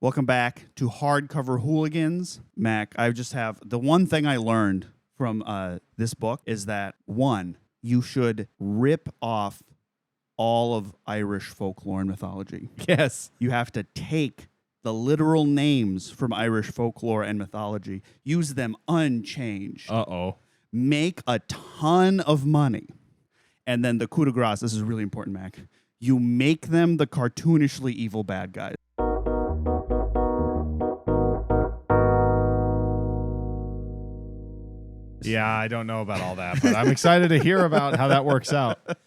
Welcome back to Hardcover Hooligans. Mac, I just have the one thing I learned from this book is that, one, you should rip off all of Irish folklore and mythology. Yes. You have to take the literal names from Irish folklore and mythology, use them unchanged, make a ton of money, and then the coup de grace, this is really important, Mac, you make them the cartoonishly evil bad guys. Yeah, I don't know about all that, but I'm excited to hear about how that works out. What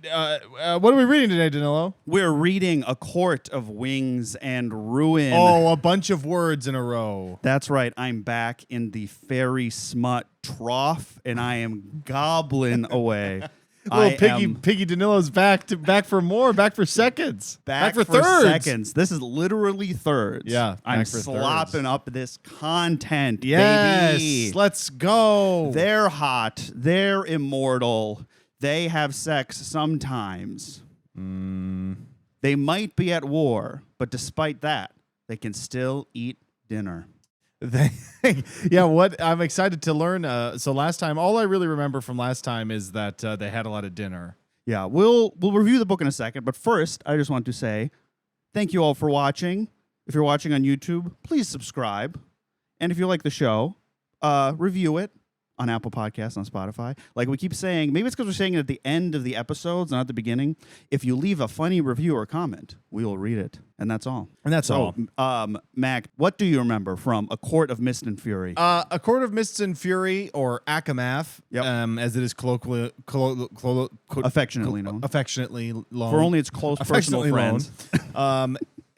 are we reading today, Danilo? We're reading A Court of Wings and Ruin. Oh, a bunch of words in a row. That's right. I'm back in the fairy smut trough, and I am gobbling away. Piggy Danilo's back for more, back for seconds, back for thirds. Seconds. This is literally thirds. Yeah, I'm slopping thirds. up this content. Yes, baby. Let's go. They're hot. They're immortal. They have sex sometimes. They might be at war, but despite that, they can still eat dinner. Yeah, what I'm excited to learn. So last time, all I really remember from last time is that they had a lot of dinner. Yeah, we'll review the book in a second, but first, I just want to say thank you all for watching. If you're watching on YouTube, please subscribe, and if you like the show, review it on Apple Podcasts, on Spotify. Like we keep saying, maybe it's because we're saying it at the end of the episodes, not at the beginning. If you leave a funny review or comment, we will read it, and that's all. Mac, what do you remember from A Court of Mist and Fury? A Court of Mists and Fury, or Akamath, as it is affectionately known. Affectionately known. For only its close personal friends.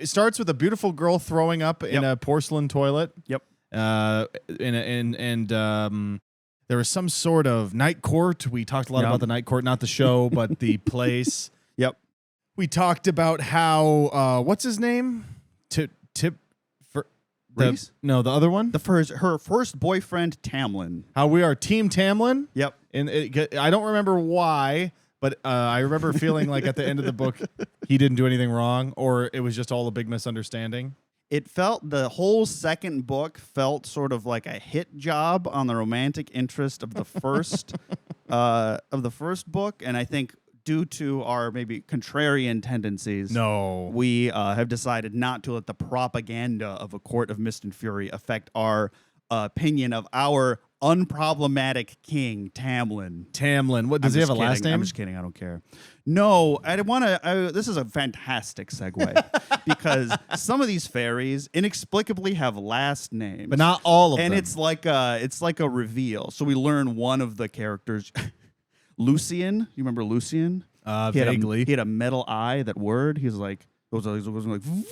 It starts with a beautiful girl throwing up in a porcelain toilet. Yep. There was some sort of night court. We talked a lot about the night court, not the show, but the place. Yep. We talked about how what's his name? Reese? No, the other one. Her first boyfriend, Tamlin. How we are Team Tamlin. Yep. And I don't remember why, but I remember feeling like at the end of the book he didn't do anything wrong, or it was just all a big misunderstanding. The whole second book felt sort of like a hit job on the romantic interest of the first book, and I think due to our maybe contrarian tendencies, we have decided not to let the propaganda of A Court of Mist and Fury affect our opinion of our unproblematic king, Tamlin. What does he have a last name? I'm just kidding. I don't care. No, I want to. This is a fantastic segue because some of these fairies inexplicably have last names, but not all of them. And it's like a reveal. So we learn one of the characters, Lucian. You remember Lucian? Vaguely. He had a metal eye. That word. He was like. You don't remember that?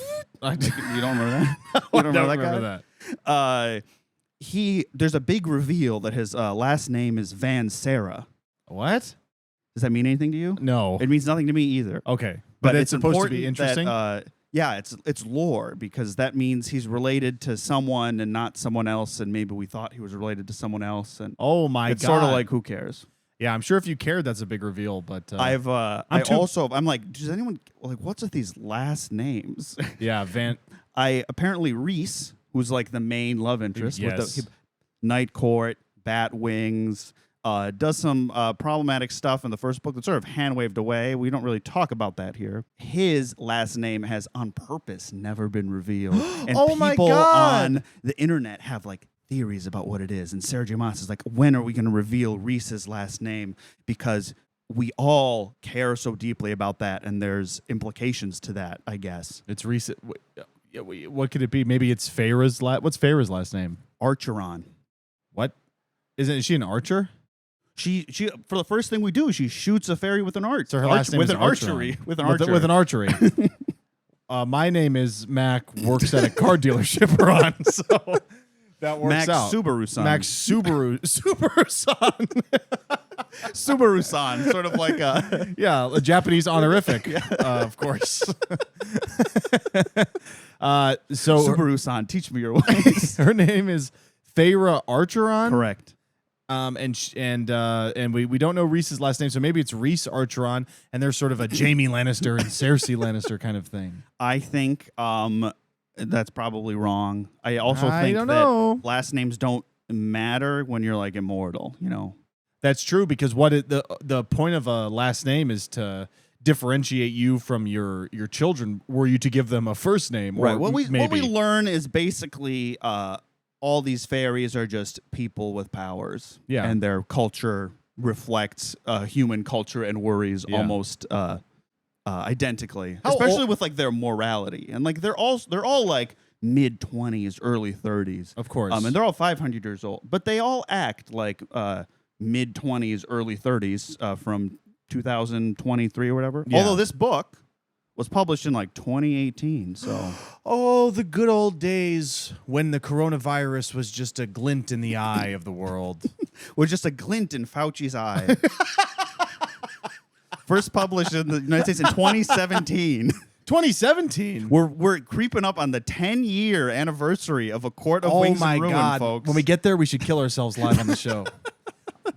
I don't remember that. There's a big reveal that his last name is Van Sarah. What? Does that mean anything to you? No. It means nothing to me either. Okay. But it's supposed to be interesting? It's lore, because that means he's related to someone and not someone else, and maybe we thought he was related to someone else. And oh my God. It's sort of like, who cares? Yeah, I'm sure if you cared, that's a big reveal. But I'm like, does anyone like what's with these last names? Yeah, apparently Reese, who's like the main love interest with the Night Court, Bat Wings, does some problematic stuff in the first book that's sort of hand-waved away. We don't really talk about that here. His last name has on purpose never been revealed. And people on the internet have like theories about what it is. And Sarah J. Maas is like, when are we going to reveal Reese's last name? Because we all care so deeply about that, and there's implications to that, I guess. It's Reese. What could it be? Maybe it's Feyre's what's Feyre's last name? Archeron. What? Is she an archer? She for the first thing we do, she shoots a fairy with an arch. So her last name with is an archery. With an archery. With an archery. My name is Mac. Works at a car dealership, Ron. So that works Max out. Subaru-san. Max Subaru-san. Subaru-san, sort of like a Japanese honorific, of course. So Subaru-san, teach me your ways. Her name is Feyre Archeron. Correct. And we don't know Reese's last name, so maybe it's Reese Archeron, and they're sort of a Jaime Lannister and Cersei Lannister kind of thing. I think That's probably wrong. I also I think don't that know. last names don't matter when you're like immortal, you know. That's true because the point of a last name is to differentiate you from your children. Were you to give them a first name, Right. Or What we maybe learn is basically all these fairies are just people with powers. Yeah. And their culture reflects human culture and worries almost identically, especially with like their morality, and like they're all like mid-20s, early 30s, Of course. and they're all 500 years old, but they all act like mid-20s, early 30s from 2023 or whatever. Yeah. Although this book was published in like 2018, so Oh, the good old days when the coronavirus was just a glint in the eye of the world. was just a glint in Fauci's eye. First published in the United States in 2017. 2017. We're creeping up on the 10-year anniversary of A Court of Wings and Ruin, folks. When we get there, we should kill ourselves live on the show.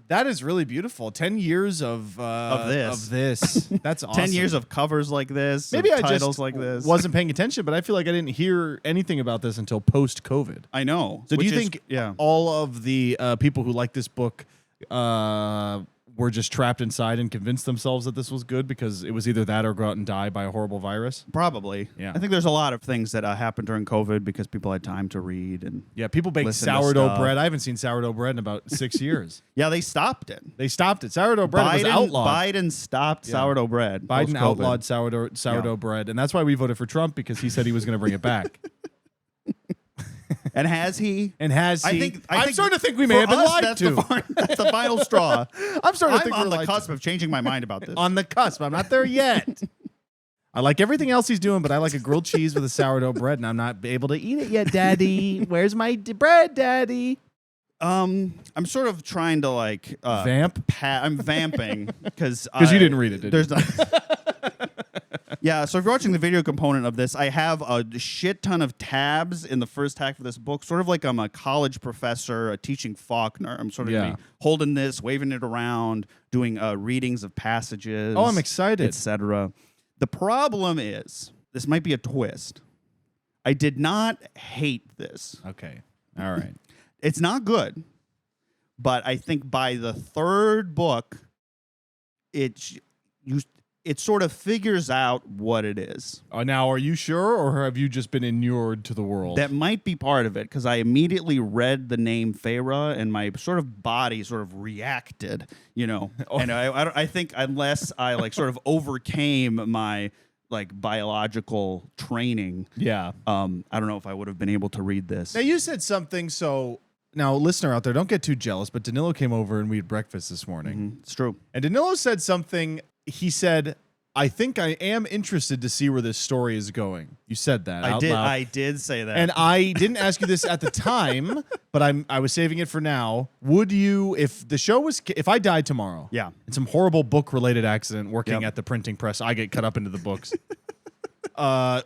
That is really beautiful. 10 years of this. That's awesome. 10 years of covers like this. Maybe I titles just like this. wasn't paying attention, but I feel like I didn't hear anything about this until post-COVID. I know. So do you think all of the people who like this book were just trapped inside and convinced themselves that this was good because it was either that or go out and die by a horrible virus? Probably. Yeah. I think there's a lot of things that happened during COVID because people had time to read and people baked listen to sourdough stuff. bread. I haven't seen sourdough bread in about 6 years. Yeah, they stopped it. They stopped it. Sourdough bread was outlawed. Biden stopped sourdough bread. Biden post-COVID. outlawed sourdough bread, and that's why we voted for Trump because he said he was going to bring it back. And has he? And has he? I think I'm starting to think we may have been lied that's to. That's the final straw. I'm starting to think on we're the lied cusp to. of changing my mind about this. On the cusp. I'm not there yet. I like everything else he's doing, but I like a grilled cheese with a sourdough bread, and I'm not able to eat it yet, Daddy. Where's my bread, Daddy? I'm sort of trying to like Vamp? I'm vamping because you didn't read it, did you? there's not. Yeah, so if you're watching the video component of this, I have a shit ton of tabs in the first half of this book, sort of like I'm a college professor teaching Faulkner. I'm sort of gonna be holding this, waving it around, doing readings of passages. Oh, I'm excited. Etc. The problem is, this might be a twist. I did not hate this. Okay. All right. It's not good, but I think by the third book, it sort of figures out what it is. Now, are you sure, or have you just been inured to the world? That might be part of it, because I immediately read the name Feyre, and my sort of body sort of reacted, you know. And I think unless I like sort of overcame my like biological training, yeah. I don't know if I would have been able to read this. Now, you said something, so now, listener out there, don't get too jealous, but Danilo came over and we had breakfast this morning. Mm-hmm. It's true. And Danilo said something. He said, I think I am interested to see where this story is going. You said that out loud. I did say that. And I didn't ask you this at the time, but I was saving it for now. Would you, if I died tomorrow, in some horrible book-related accident working at the printing press, I get cut up into the books.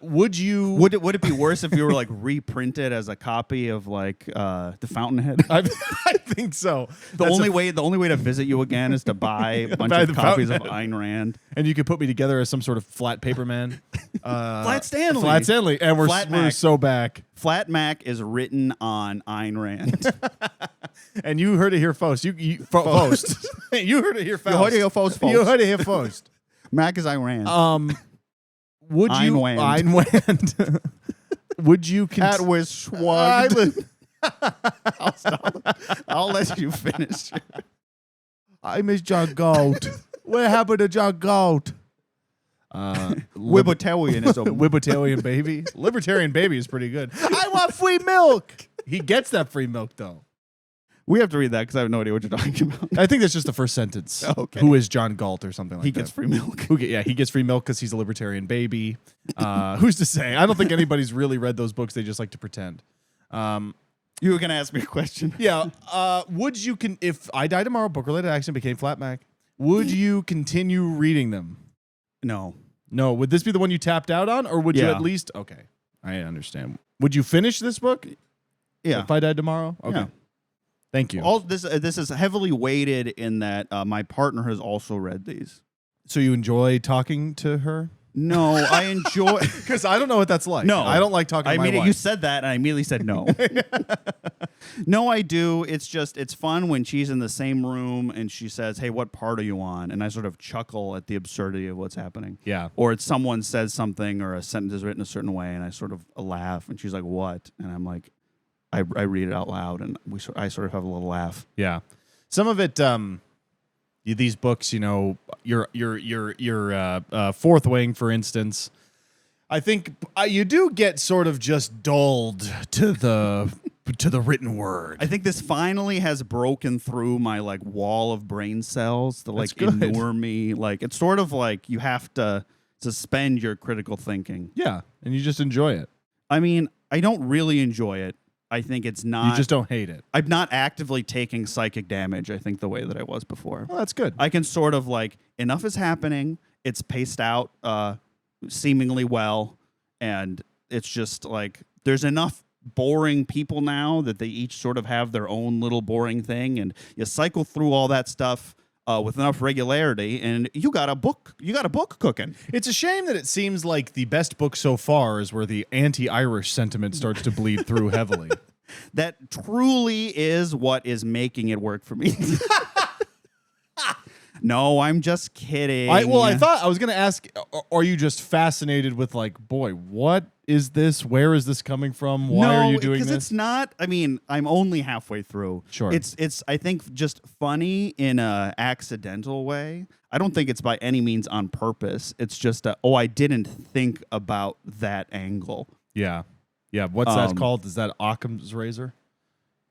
Would it be worse if you were like reprinted as a copy of like the Fountainhead? I think so. The only way to visit you again is to buy a bunch of copies of Ayn Rand, and you could put me together as some sort of flat paper man. Flat Stanley. Flat Stanley, and we're so back. Flat Mac is written on Ayn Rand. And you heard it here first. You first. You heard it here first. You heard it here first, folks. You heard it here first. Mac is Ayn Rand. Would you? Ayn Rand. Would you? That was schwag. I'll stop. I'll let you finish. I miss John Galt. What happened to John Galt? Libertarianism. Libertarian baby. Libertarian baby is pretty good. I want free milk. He gets that free milk though. We have to read that because I have no idea what you're talking about. I think that's just the first sentence. Oh, okay. Who is John Galt or something like that? He gets free milk. He gets free milk because he's a libertarian baby. Who's to say? I don't think anybody's really read those books. They just like to pretend. You were going to ask me a question. Yeah. Would you, if I died tomorrow, book-related accident, became Flat Mac, would you continue reading them? No. No. Would this be the one you tapped out on? Or would you at least... Okay. I understand. Would you finish this book? Yeah. If I died tomorrow? Okay. Yeah. Thank you. All this is heavily weighted in that my partner has also read these. So you enjoy talking to her? No, I enjoy because I don't know what that's like. No, I don't like talking to my wife. You said that, and I immediately said no. No, I do. It's fun when she's in the same room and she says, "Hey, what part are you on?" And I sort of chuckle at the absurdity of what's happening. Yeah. Or it's someone says something or a sentence is written a certain way, and I sort of laugh, and she's like, "What?" And I'm like, I read it out loud, and I sort of have a little laugh. Yeah. Some of it. These books, your Fourth Wing, for instance, I think you do get sort of just dulled to the written word. I think this finally has broken through my like wall of brain cells that inure me. Like it's sort of like you have to suspend your critical thinking. Yeah, and you just enjoy it. I mean, I don't really enjoy it. I think it's not. You just don't hate it. I'm not actively taking psychic damage, I think, the way that I was before. Well, that's good. I can sort of like, enough is happening. It's paced out seemingly well. And it's just like, there's enough boring people now that they each sort of have their own little boring thing. And you cycle through all that stuff with enough regularity, and you got a book cooking. It's a shame that it seems like the best book so far is where the anti-Irish sentiment starts to bleed through heavily. That truly is what is making it work for me. No, I'm just kidding. I thought I was going to ask, are you just fascinated with like, boy, what is this? Where is this coming from? Why are you doing this? Because it's not, I mean, I'm only halfway through. Sure. It's I think, just funny in a accidental way. I don't think it's by any means on purpose. It's just, I didn't think about that angle. Yeah. Yeah. What's that called? Is that Occam's razor?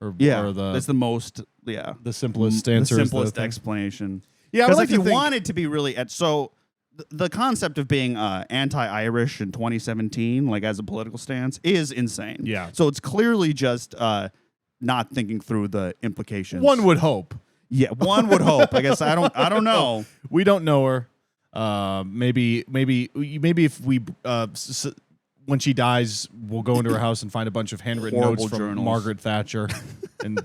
That's the most, the simplest answer. The simplest explanation. Yeah, because if you want it to be really the concept of being anti-Irish in 2017, like as a political stance, is insane. Yeah. So So it's clearly just not thinking through the implications. one would hope. Yeah, one would hope. I guess I don't know. We don't know her. Maybe if we when she dies, we'll go into her house and find a bunch of handwritten Horrible notes from journals. Margaret Thatcher, and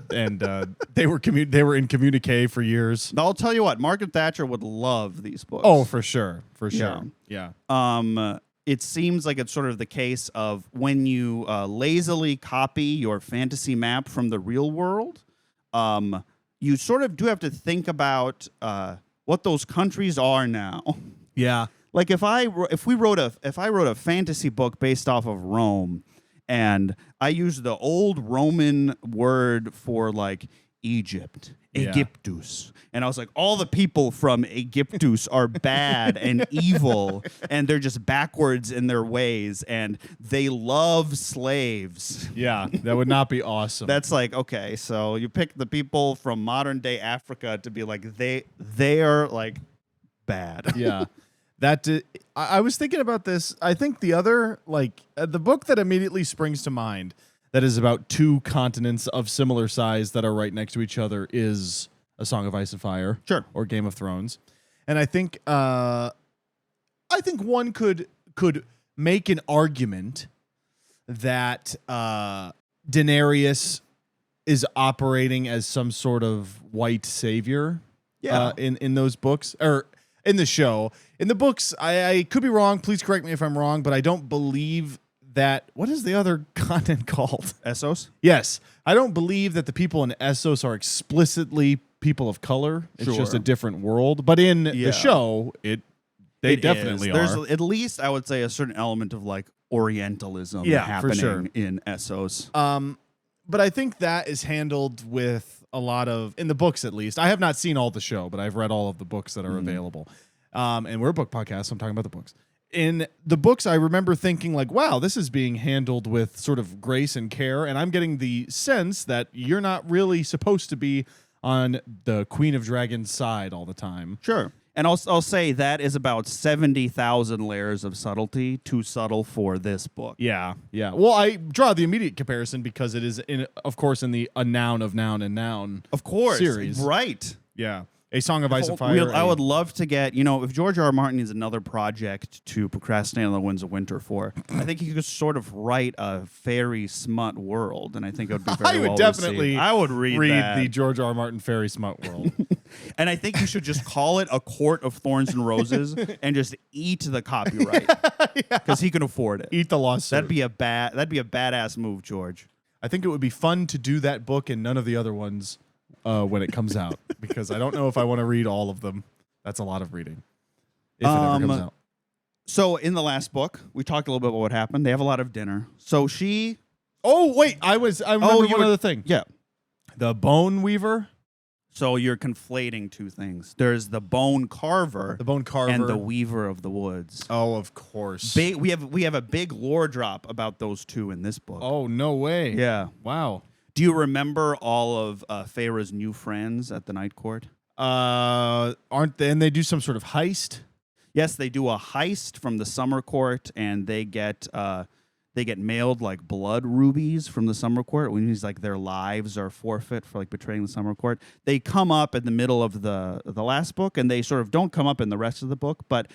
they were in communique for years. I'll tell you what, Margaret Thatcher would love these books. Oh, for sure. Yeah. It seems like it's sort of the case of when you lazily copy your fantasy map from the real world, you sort of do have to think about what those countries are now. Yeah. Like if I wrote a fantasy book based off of Rome, and I used the old Roman word for like Egypt, Aegyptus, and I was like, all the people from Aegyptus are bad and evil, and they're just backwards in their ways, and they love slaves. Yeah, that would not be awesome. That's like, okay, so you pick the people from modern day Africa to be like they are like bad. Yeah. I was thinking about this. I think the other, the book that immediately springs to mind that is about two continents of similar size that are right next to each other is A Song of Ice and Fire. Sure. Or Game of Thrones. And I think one could make an argument that Daenerys is operating as some sort of white savior. Yeah. In those books, or in the show. In the books, I could be wrong. Please correct me if I'm wrong, but I don't believe that. What is the other continent called? Essos? Yes. I don't believe that the people in Essos are explicitly people of color. It's just a different world. But in the show, they definitely are. There's at least, I would say, a certain element of like Orientalism happening for sure. in Essos. But I think that is handled with a lot of, in the books at least. I have not seen all the show, but I've read all of the books that are available. And we're a book podcast, so I'm talking about the books. In the books, I remember thinking like, wow, this is being handled with sort of grace and care. And I'm getting the sense that you're not really supposed to be on the Queen of Dragons side all the time. Sure. And I'll say that is about 70,000 layers of subtlety, too subtle for this book. Yeah, yeah. Well, I draw the immediate comparison because it is, of course, in the A Noun of Noun and Noun series. Right. Yeah. A Song of Ice and Fire. I would love to get, if George R. Martin needs another project to procrastinate on the Winds of Winter for, I think he could sort of write a fairy smut world, and I think it would be very well definitely received. I would read that. the George R. Martin fairy smut world. And I think you should just call it a Court of Thorns and Roses and just eat the copyright because he can afford it. Eat the lawsuit. That'd be a badass move, George. I think it would be fun to do that book and none of the other ones when it comes out because I don't know if I want to read all of them. That's a lot of reading. If it ever comes out. So in the last book, we talked a little bit about what happened. They have a lot of dinner. So she. Oh wait, I remember one other thing. Yeah, the bone weaver. So you're conflating two things. There's the bone carver, and the weaver of the woods. Oh, of course. We have a big lore drop about those two in this book. Oh, no way. Yeah. Wow. Do you remember all of Feyre's new friends at the Night Court? Aren't they? And they do some sort of heist. Yes, they do a heist from the Summer Court, and they get mailed like blood rubies from the Summer Court. When he's like their lives are forfeit for like betraying the Summer Court. They come up in the middle of the last book, and they sort of don't come up in the rest of the book. But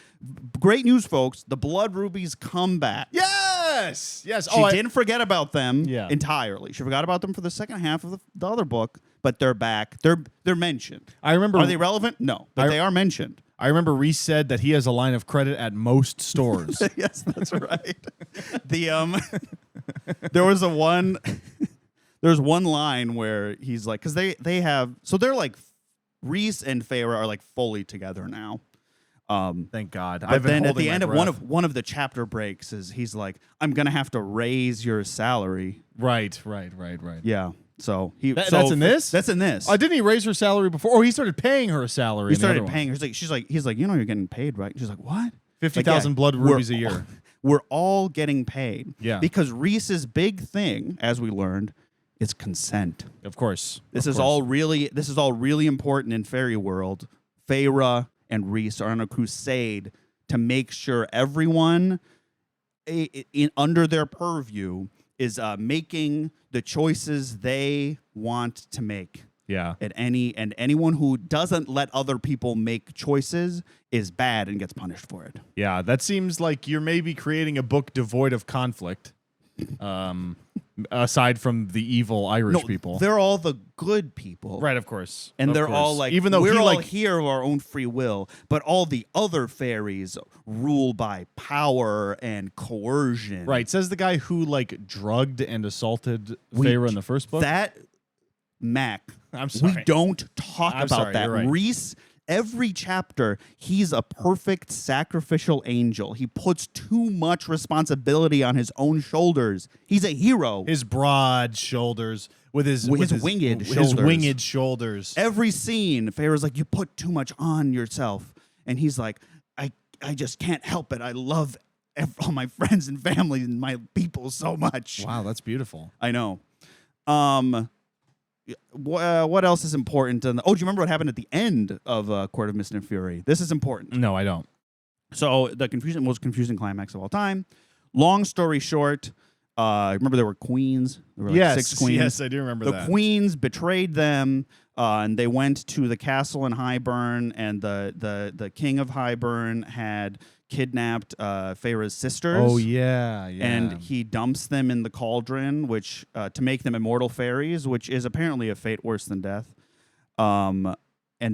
great news, folks! The blood rubies come back. Yes. She didn't forget about them entirely. She forgot about them for the second half of the other book, but they're back. They're mentioned. I remember. Are they relevant? No, but they are mentioned. I remember Reese said that he has a line of credit at most stores. Yes, that's right. There's one line where he's like, because they have, so they're like, Reese and Feyre are like fully together now. Thank God. But then at the end of one of the chapter breaks is he's like, I'm gonna have to raise your salary. Right. Yeah. So that's in this. That's in this. Didn't he raise her salary before? Or he started paying her a salary. He started paying her. He's like, you know, you're getting paid, right? She's like, what? 50,000 blood rubies a year. We're all getting paid. Yeah. Because Reese's big thing, as we learned, is consent. Of course. This is all really important in fairy world. Feyre and Reese are on a crusade to make sure everyone under their purview is making the choices they want to make. Yeah. And anyone who doesn't let other people make choices is bad and gets punished for it. Yeah, that seems like you're maybe creating a book devoid of conflict. Aside from the evil Irish people. They're all the good people. Right, of course. And they're all like, even though we're all here of our own free will, but all the other fairies rule by power and coercion. Right, says the guy who like drugged and assaulted Feyre in the first book. I'm sorry. We don't talk about that. Right. Reese, every chapter, he's a perfect sacrificial angel. He puts too much responsibility on his own shoulders. He's a hero. His broad shoulders with his winged shoulders. Every scene, Feyre's like, you put too much on yourself. And he's like, I just can't help it. I love all my friends and family and my people so much. Wow, that's beautiful. I know. What else is important? Do you remember what happened at the end of Court of Mist and Fury? This is important. No, I don't. So the most confusing climax of all time. Long story short, remember there were queens? There were like 6 queens. Yes, I do remember that. The queens betrayed them, and they went to the castle in Highburn, and the king of Highburn had kidnapped Feyre's sisters. Oh, yeah. And he dumps them in the cauldron, which to make them immortal fairies, which is apparently a fate worse than death, and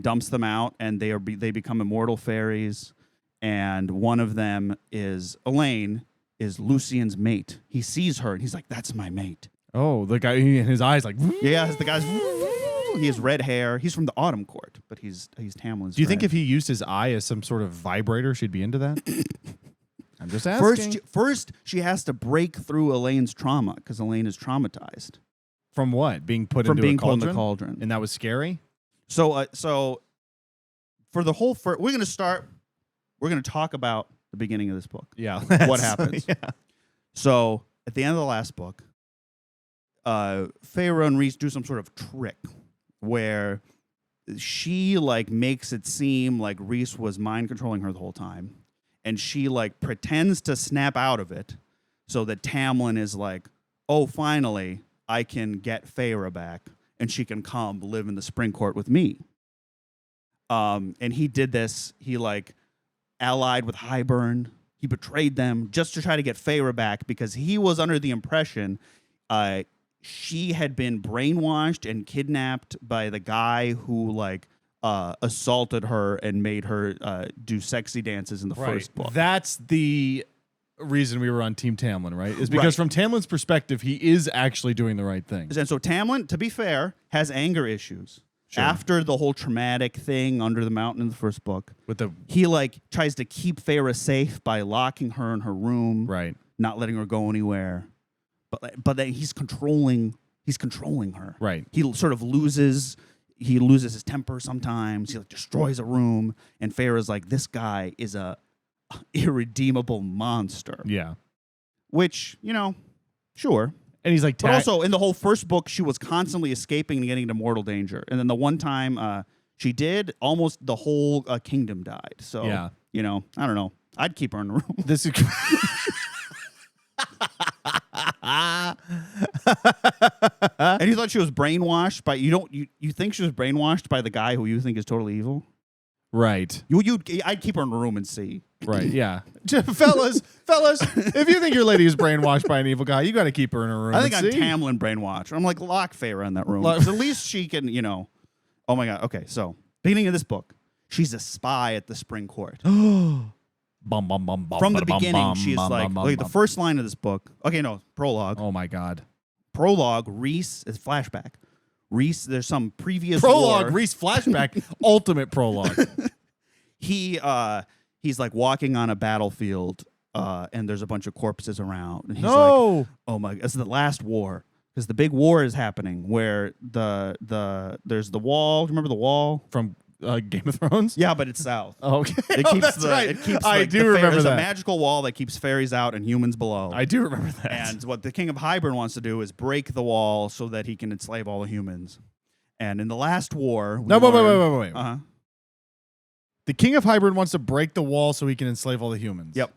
dumps them out, and they become immortal fairies. And one of them is Elaine, is Lucien's mate. He sees her, and he's like, that's my mate. Oh, the guy in his eyes like... Yeah, the guy's... He has red hair. He's from the Autumn Court, but he's Tamlin's Do you friend. think if he used his eye as some sort of vibrator, she'd be into that? I'm just asking. First, she has to break through Elaine's trauma because Elaine is traumatized. From what? Being put in the cauldron? And that was scary? So for the whole... we're going to talk about the beginning of this book. Yeah. What happens. Yeah. So at the end of the last book, Feyre and Reese do some sort of trick where she like makes it seem like Reese was mind controlling her the whole time, and she like pretends to snap out of it so that Tamlin is like, oh, finally I can get Feyre back and she can come live in the Spring Court with me. And he did this. He like allied with Highburn. He betrayed them just to try to get Feyre back because he was under the impression she had been brainwashed and kidnapped by the guy who like assaulted her and made her do sexy dances in the first book. That's the reason we were on Team Tamlin, right? Is because from Tamlin's perspective, he is actually doing the right thing. And so Tamlin, to be fair, has anger issues. Sure. After the whole traumatic thing under the mountain in the first book, he tries to keep Feyre safe by locking her in her room, right? Not letting her go anywhere. But then he's controlling her. Right. He sort of loses his temper sometimes. He destroys a room, and Feyre's like, this guy is a irredeemable monster. Yeah. Which, sure. And he's like, but also in the whole first book, she was constantly escaping and getting into mortal danger. And then the one time she did, almost the whole kingdom died. So, I don't know. I'd keep her in the room. This is. And you thought she was brainwashed by you think she was brainwashed by the guy who you think is totally evil? Right. I'd keep her in the room and see. Right, yeah. fellas, if you think your lady is brainwashed by an evil guy, you got to keep her in her room. I think I'm Tamlin brainwashed. I'm like, lock Feyre in that room. At least she can, Oh my God. Okay, so beginning of this book, she's a spy at the Spring Court. From the beginning, she's like the first line of this book. Okay, no, prologue. Oh my God. Prologue, Rhys is flashback. Rhys, there's some previous prologue, war. Rhys flashback, ultimate prologue. He's like walking on a battlefield, and there's a bunch of corpses around. And he's like, "Oh my! This is the last war because the big war is happening where there's the wall. Remember the wall from Game of Thrones? Yeah, but it's south. Oh, okay. That's right. It keeps. I do remember there's that. a magical wall that keeps fairies out and humans below. I do remember that. And what the King of Hybern wants to do is break the wall so that he can enslave all the humans. And in the last war, wait. Uh-huh. The King of Hybern wants to break the wall so he can enslave all the humans. Yep.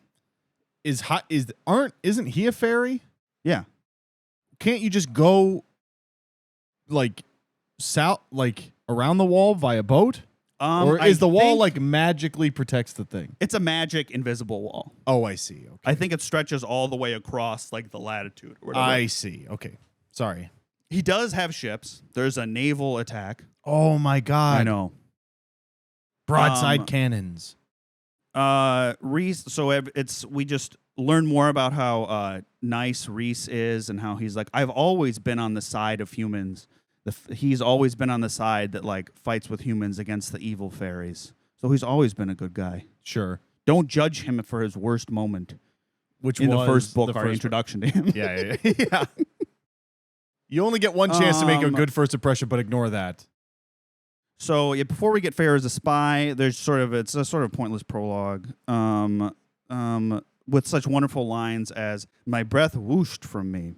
Isn't he a fairy? Yeah. Can't you just go south, around the wall via boat? Or is the wall magically protects the thing? It's a magic invisible wall. Oh, I see. Okay. I think it stretches all the way across the latitude or whatever. I see. Okay. Sorry. He does have ships. There's a naval attack. Oh my God. I know. Broadside cannons. Rhys. So we just learn more about how nice Rhys is and how he's like, I've always been on the side of humans. He's always been on the side that fights with humans against the evil fairies. So he's always been a good guy. Sure. Don't judge him for his worst moment. Which in was the first book, our introduction to him. Yeah. You only get one chance to make a good first impression, but ignore that. So before we get Feyre as a spy, it's a sort of pointless prologue. With such wonderful lines as "My breath whooshed from me."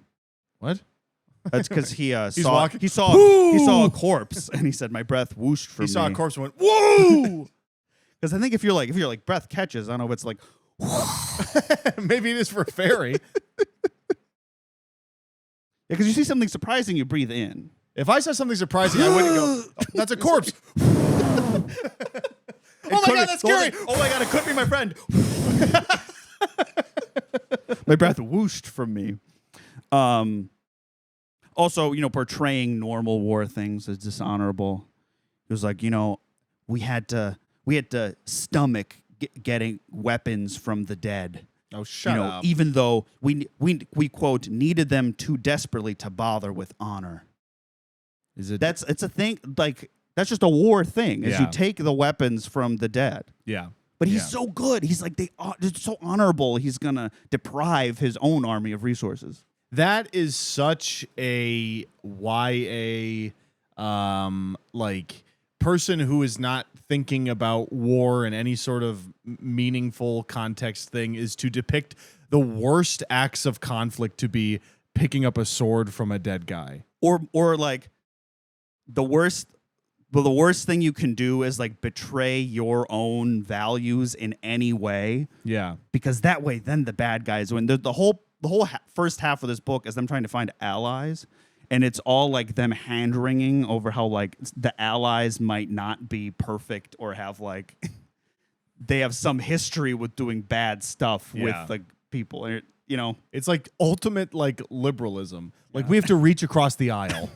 What? That's because he saw a corpse and he said, "My breath whooshed from me." He saw a corpse and went, "Whoa!" Because I think if you're breath catches, I don't know if it's like. Maybe it is for a fairy. Yeah, because you see something surprising, you breathe in. If I saw something surprising, I wouldn't go, oh, that's a corpse. Oh my God, that's scary. Oh my God, it could be my friend. My breath whooshed from me. Also, portraying normal war things as dishonorable. It was like, we had to stomach getting weapons from the dead. Oh, shut up. Even though we quote needed them too desperately to bother with honor. It's a thing that's just a war thing. Is you take the weapons from the dead. Yeah. But he's so good. He's it's so honorable. He's gonna deprive his own army of resources. That is such a YA person who is not thinking about war in any sort of meaningful context thing is to depict the worst acts of conflict to be picking up a sword from a dead guy. Or the worst thing you can do is betray your own values in any way. Yeah. Because that way then the bad guys win. The whole first half of this book is them trying to find allies. And it's all them hand-wringing over how the allies might not be perfect or have they have some history with doing bad stuff with people. And it's ultimate liberalism. We have to reach across the aisle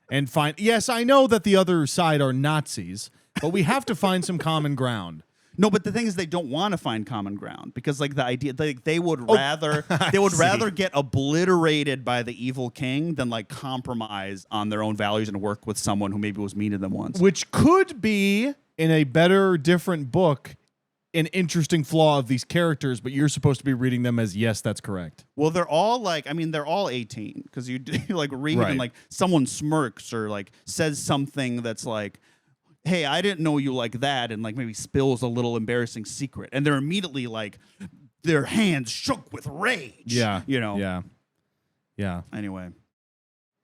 and find. Yes, I know that the other side are Nazis, but we have to find some common ground. No, but the thing is, they don't want to find common ground because, like, the idea they would rather rather get obliterated by the evil king than like compromise on their own values and work with someone who maybe was mean to them once. Which could be in a better, different book, an interesting flaw of these characters, but you're supposed to be reading them as yes, that's correct. Well, they're all like, I mean, they're all 18 because you like read and like someone smirks or like says something that's like, hey, I didn't know you like that, and like maybe spills a little embarrassing secret, and they're immediately like, their hands shook with rage. Yeah, you know. Yeah. Anyway,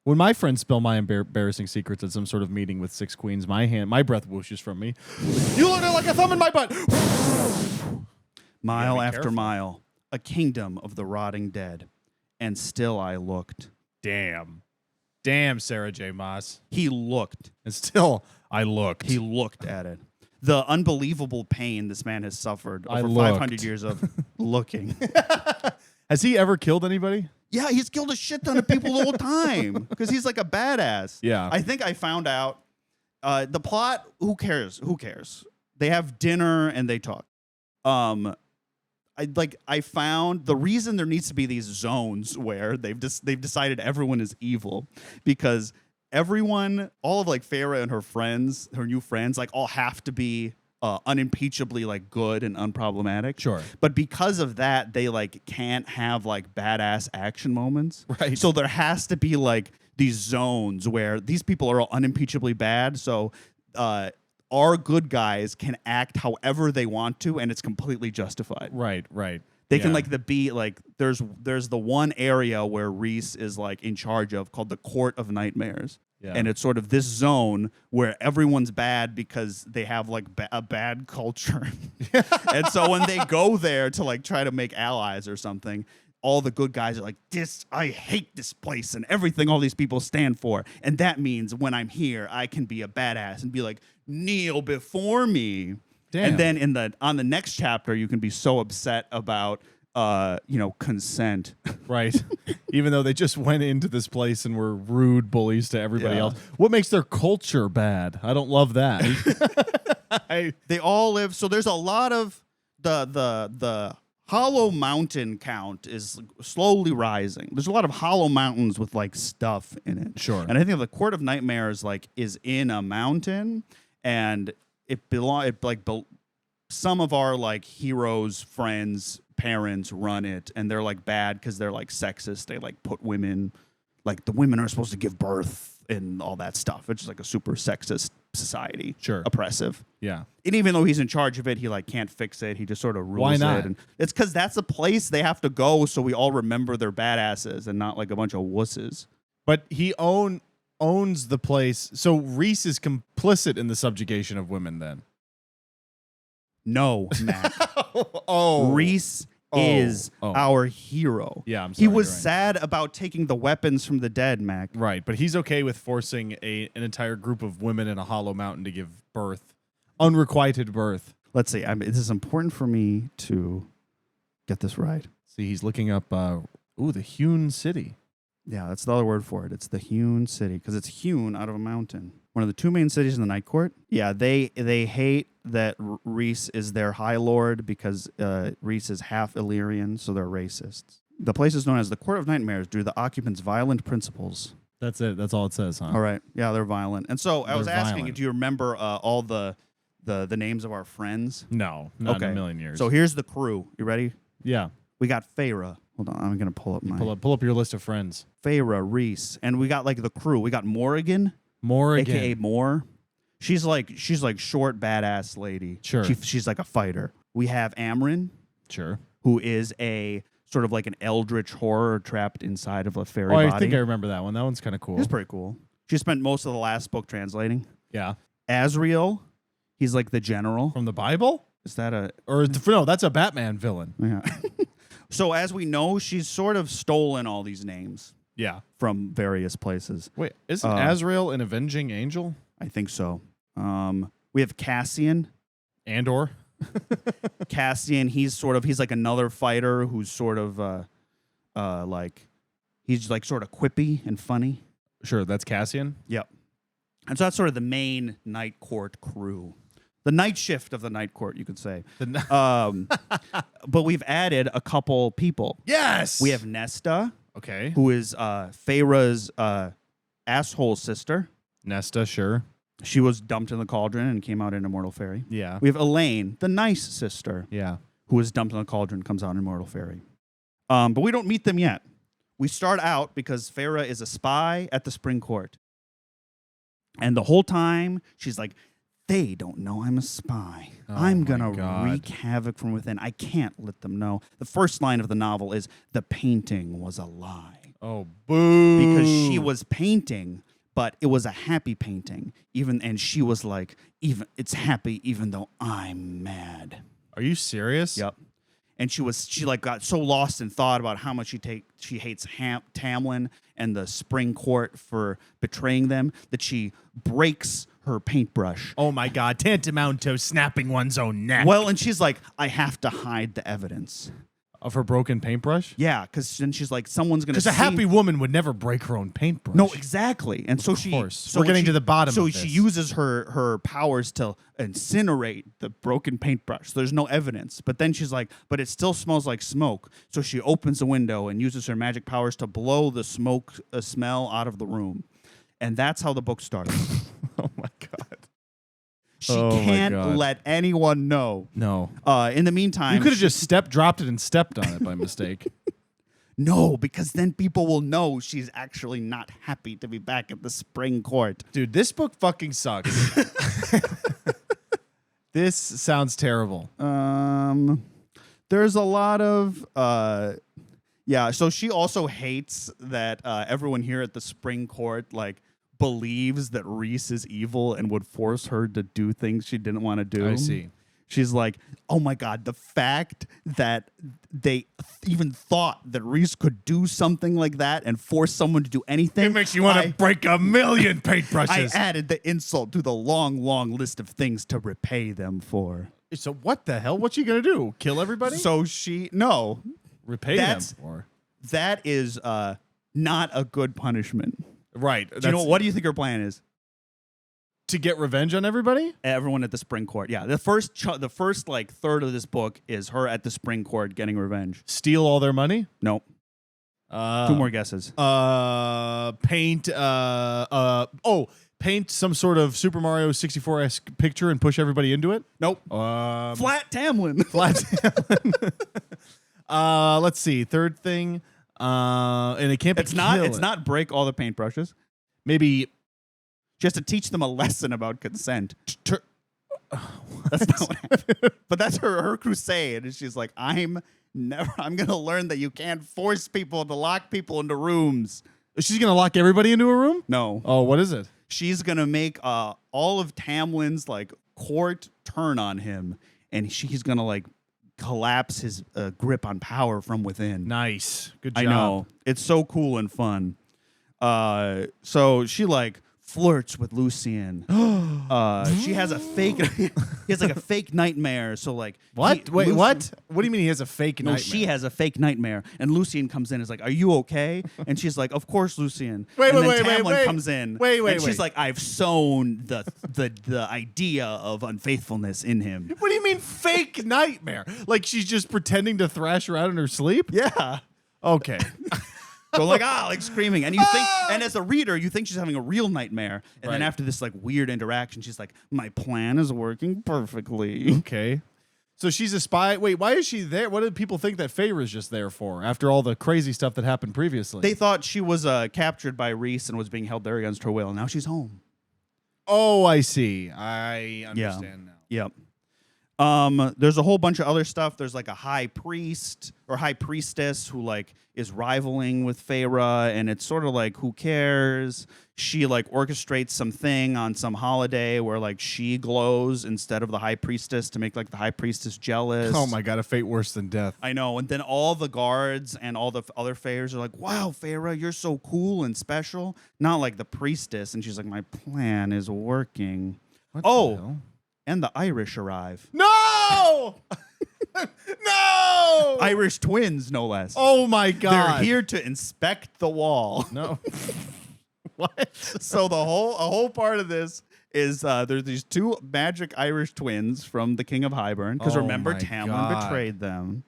when my friends spill my embarrassing secrets at some sort of meeting with 6 queens, my breath whooshes from me. You look like a thumb in my butt. Mile after mile, a kingdom of the rotting dead, and still I looked. Damn, Sarah J. Maas. He looked. And still, I looked. He looked at it. The unbelievable pain this man has suffered over 500 years of looking. Has he ever killed anybody? Yeah, he's killed a shit ton of people the whole time because he's like a badass. Yeah. I think I found out the plot. Who cares? They have dinner and they talk. I found the reason there needs to be these zones where they've decided everyone is evil because everyone, all of like Farah and her new friends, like all have to be unimpeachably like good and unproblematic. Sure. But because of that, they like can't have like badass action moments. Right. So there has to be like these zones where these people are all unimpeachably bad. So our good guys can act however they want to, and it's completely justified. Right. They can like there's the one area where Reese is like in charge of called the Court of Nightmares. Yeah. And it's sort of this zone where everyone's bad because they have like a bad culture. And so when they go there to like try to make allies or something, all the good guys are like, I hate this place and everything all these people stand for. And that means when I'm here, I can be a badass and be like, kneel before me. Damn. And then on the next chapter, you can be so upset about consent. Right. Even though they just went into this place and were rude bullies to everybody else. What makes their culture bad? I don't love that. They all live. So there's a lot of the Hollow Mountain count is slowly rising. There's a lot of hollow mountains with like stuff in it. Sure. And I think the Court of Nightmares like is in a mountain, and some of our like heroes, friends, parents run it, and they're like bad because they're like sexist. They like put women, like the women are supposed to give birth and all that stuff. It's just like a super sexist society. Sure. Oppressive. Yeah. And even though he's in charge of it, he like can't fix it. He just sort of rules Why not? it. And it's because that's a place they have to go so we all remember they're badasses and not like a bunch of wusses. But he owns the place. So Reese is complicit in the subjugation of women then. No, Matt. Reese is Oh. our hero. Yeah, I'm sorry. He was you're right. sad about taking the weapons from the dead, Mac. Right, but he's okay with forcing an entire group of women in a hollow mountain to give birth, unrequited birth. Let's see. This is important for me to get this right. See, he's looking up, the hewn city. Yeah, that's the other word for it. It's the hewn city because it's hewn out of a mountain. One of the 2 main cities in the Night Court. Yeah, they hate that Reese is their High Lord because Reese is half Illyrian, so they're racists. The place is known as the Court of Nightmares due to the occupants' violent principles. That's it. That's all it says, huh? All right. Yeah, they're violent. And so I was asking, violent. do you remember all the names of our friends? No, not in a million years. So here's the crew. You ready? Yeah. We got Farah. Hold on, I'm gonna pull up my Pull up your list of friends. Farah, Reese, and we got like the crew. We got Morrigan, aka Moore. She's like short, badass lady. Sure. She's like a fighter. We have Amryn. Sure. Who is a sort of like an eldritch horror trapped inside of a fairy body. I think I remember that one. That one's kind of cool. It's pretty cool. She spent most of the last book translating. Yeah. Azrael, he's like the general. From the Bible? Is that a... No, that's a Batman villain. Yeah. So as we know, she's sort of stolen all these names. Yeah. From various places. Wait, isn't Azrael an avenging angel? I think so. We have Cassian. Andor. Cassian, he's like another fighter who's sort of he's like sort of quippy and funny. Sure, that's Cassian. Yep. And so that's sort of the main Night Court crew. The night shift of the night court, you could say. But we've added a couple people. Yes. We have Nesta. Okay. Who is Feyre's asshole sister. Nesta, sure. She was dumped in the cauldron and came out an immortal fairy. Yeah. We have Elaine, the nice sister. Yeah. Who was dumped in the cauldron, comes out an immortal fairy. But we don't meet them yet. We start out because Feyre is a spy at the Spring Court. And the whole time, she's like, they don't know I'm a spy. I'm going to wreak havoc from within. I can't let them know. The first line of the novel is, the painting was a lie. Oh, boo. Because she was painting, but it was a happy painting. And she was like, it's happy even though I'm mad. Are you serious? Yep. And she got so lost in thought about how much she hates Tamlin and the Spring Court for betraying them that she breaks her paintbrush. Oh my God, tantamount to snapping one's own neck. Well, and she's like, I have to hide the evidence. Of her broken paintbrush? Yeah, because then she's like, someone's going to see. Because a happy woman would never break her own paintbrush. No, exactly. And so she... We're getting to the bottom of this. So she uses her powers to incinerate the broken paintbrush. So there's no evidence. But then she's like, but it still smells like smoke. So she opens the window and uses her magic powers to blow the smoke smell out of the room. And that's how the book starts. Oh my God. She can't let anyone know. No. In the meantime... You could have just dropped it and stepped on it by mistake. No, because then people will know she's actually not happy to be back at the Spring Court. Dude, this book fucking sucks. This sounds terrible. There's a lot of... so she also hates that everyone here at the Spring Court, like, believes that Rhys is evil and would force her to do things she didn't want to do. I see. She's like, oh my God, the fact that they even thought that Rhys could do something like that and force someone to do anything. It makes you want to break a million paintbrushes. I added the insult to the long, long list of things to repay them for. So what the hell? What's she going to do? Kill everybody? So repay them for. That is not a good punishment. Right. What do you think her plan is? To get revenge on everybody? Everyone at the Spring Court. Yeah, the first like third of this book is her at the Spring Court getting revenge. Steal all their money? Nope. 2 more guesses. Paint some sort of Super Mario 64-esque picture and push everybody into it? Nope. Flat Tamlin. Flat Tamlin. Let's see. Third thing. And it can't be It's not break all the paintbrushes. Maybe just to teach them a lesson about consent. That's not what happened. But that's her crusade. And she's like, I'm gonna learn that you can't force people to lock people into rooms. She's gonna lock everybody into a room? No. Oh, what is it? She's gonna make all of Tamlin's like court turn on him, and she's gonna like collapse his grip on power from within. Nice. Good job. I know. It's so cool and fun. So she like flirts with Lucien. She has a fake he has like a fake nightmare. So like what? Wait, what? What do you mean he has a fake nightmare? No, she has a fake nightmare. And Lucien comes in and is like, are you okay? And she's like, of course, Lucien. Tamlin comes in. And she's like, I've sown the idea of unfaithfulness in him. What do you mean fake nightmare? Like she's just pretending to thrash around in her sleep? Yeah. Okay. So like screaming, and you think, and as a reader, you think she's having a real nightmare, and then after this like weird interaction, she's like, "My plan is working perfectly." Okay, so she's a spy. Wait, why is she there? What did people think that Feyre is just there for? After all the crazy stuff that happened previously, they thought she was captured by Rhys and was being held there against her will. And now she's home. Oh, I see. I understand now. Yep. There's a whole bunch of other stuff. There's like a high priest or high priestess who like is rivaling with Feyre, and it's sort of like, who cares? She like orchestrates something on some holiday where like she glows instead of the high priestess to make like the high priestess jealous. Oh my God, a fate worse than death. I know. And then all the guards and all the other Feyres are like, wow, Feyre, you're so cool and special. Not like the priestess. And she's like, my plan is working. What the hell? And the Irish arrive. No! No! Irish twins, no less. Oh my God. They're here to inspect the wall. No. What? So a whole part of this is there's these two magic Irish twins from the King of Highburn. Because remember, Tamlin betrayed them.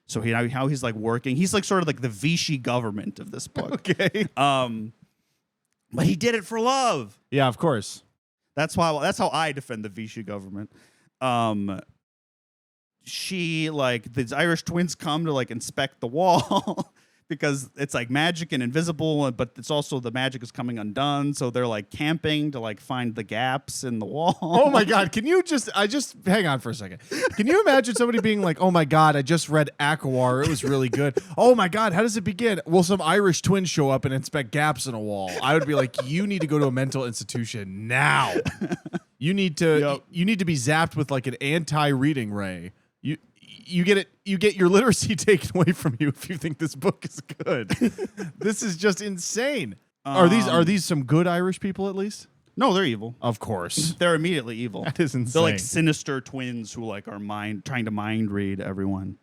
So how he's like working. He's like sort of like the Vichy government of this book. Okay. But he did it for love. Yeah, of course. That's how I defend the Vichy government. These Irish twins come to like inspect the wall because it's like magic and invisible, but it's also the magic is coming undone. So they're like camping to like find the gaps in the wall. Oh my God. Can you hang on for a second. Can you imagine somebody being like, oh my God, I just read Aquawar. It was really good. Oh my God. How does it begin? Well, some Irish twins show up and inspect gaps in a wall. I would be like, you need to go to a mental institution now. You need to be zapped with like an anti-reading ray. You get your literacy taken away from you if you think this book is good. This is just insane. Are these some good Irish people at least? No, they're evil. Of course. They're immediately evil. That is insane. They're like sinister twins who like are trying to mind read everyone.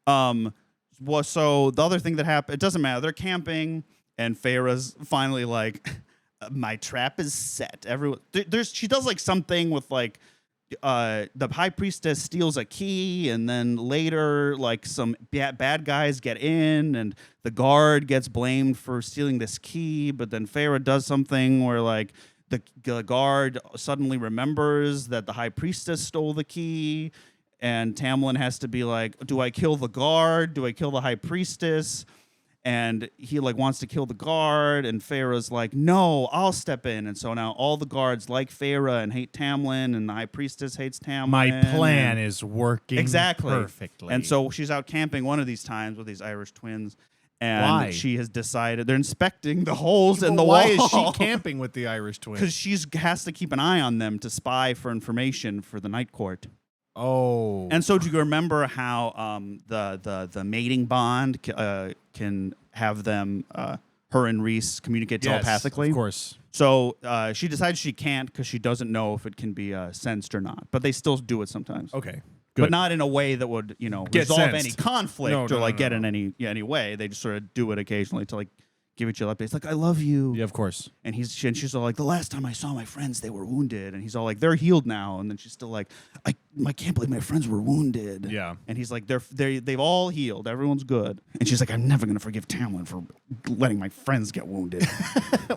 Well, so the other thing that happened, it doesn't matter. They're camping and Feyre's finally like, my trap is set. She does like something with like, the high priestess steals a key, and then later like some bad guys get in, and the guard gets blamed for stealing this key. But then Feyre does something where like the guard suddenly remembers that the high priestess stole the key, and Tamlin has to be like, do I kill the guard? Do I kill the high priestess? And he like wants to kill the guard, and Feyre's like, no, I'll step in. And so now all the guards like Feyre and hate Tamlin, and the high priestess hates Tamlin. My plan is working perfectly. And so she's out camping one of these times with these Irish twins, and she has decided they're inspecting the holes in the wall. Why is she camping with the Irish twins? Because she has to keep an eye on them to spy for information for the Night Court. Oh. And so do you remember how the mating bond can have them, her and Rhys, communicate telepathically? Yes, of course. So she decides she can't because she doesn't know if it can be sensed or not. But they still do it sometimes. Okay, good. But not in a way that would, Get resolve sensed. any conflict get in any way. They just sort of do it occasionally to like give each other updates. Like, I love you. Yeah, of course. And she's all like, the last time I saw my friends, they were wounded. And he's all like, they're healed now. And then she's still like, I can't believe my friends were wounded. Yeah. And he's like, they've all healed. Everyone's good. And she's like, I'm never going to forgive Tamlin for letting my friends get wounded.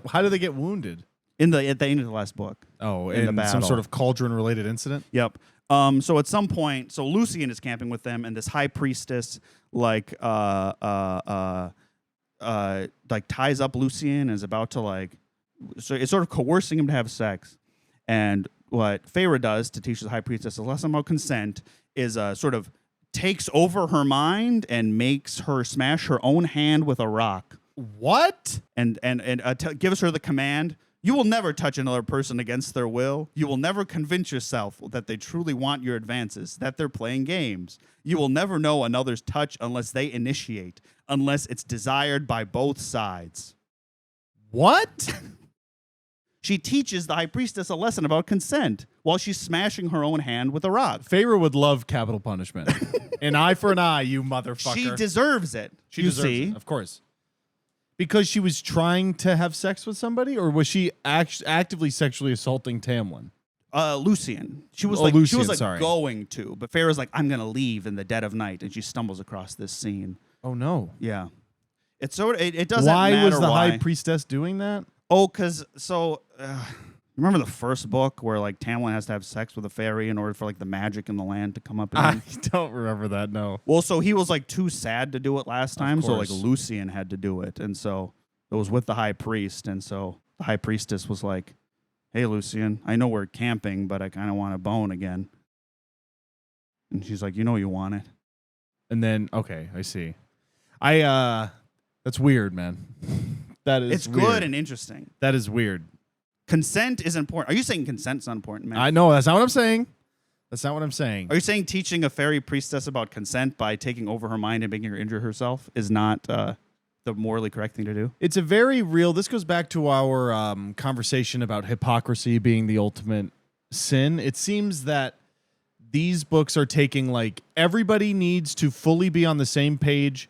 How do they get wounded? At the end of the last book. Oh, in some sort of cauldron-related incident? Yep. So at some point, Lucian is camping with them, and this high priestess like ties up Lucian and is about to so it's sort of coercing him to have sex. And what Feyre does to teach the high priestess a lesson about consent is sort of takes over her mind and makes her smash her own hand with a rock. What? And gives her the command: you will never touch another person against their will. You will never convince yourself that they truly want your advances, that they're playing games. You will never know another's touch unless they initiate, unless it's desired by both sides. What? She teaches the high priestess a lesson about consent while she's smashing her own hand with a rock. Feyre would love capital punishment. An eye for an eye, you motherfucker. She deserves it. She deserves it, of course. Because she was trying to have sex with somebody, or was she actively sexually assaulting Tamlin? Lucian. She was going to, but Feyre's like, I'm gonna leave in the dead of night, and she stumbles across this scene. Oh no. Yeah. It's sort of it doesn't matter why was the high priestess doing that? Oh, because remember the first book where like Tamlin has to have sex with a fairy in order for like the magic in the land to come up again? I don't remember that, no. Well, so he was like too sad to do it last time, so like Lucian had to do it. And so it was with the high priest, and so the high priestess was like, hey Lucian, I know we're camping, but I kind of want a bone again. And she's like, you want it. And then, okay, I see. That's weird, man. It's weird. Good and interesting. That is weird. Consent is important. Are you saying consent's not important, man? I know. That's not what I'm saying. That's not what I'm saying. Are you saying teaching a fairy priestess about consent by taking over her mind and making her injure herself is not the morally correct thing to do? It's a very real... This goes back to our conversation about hypocrisy being the ultimate sin. It seems that these books are taking, like, everybody needs to fully be on the same page,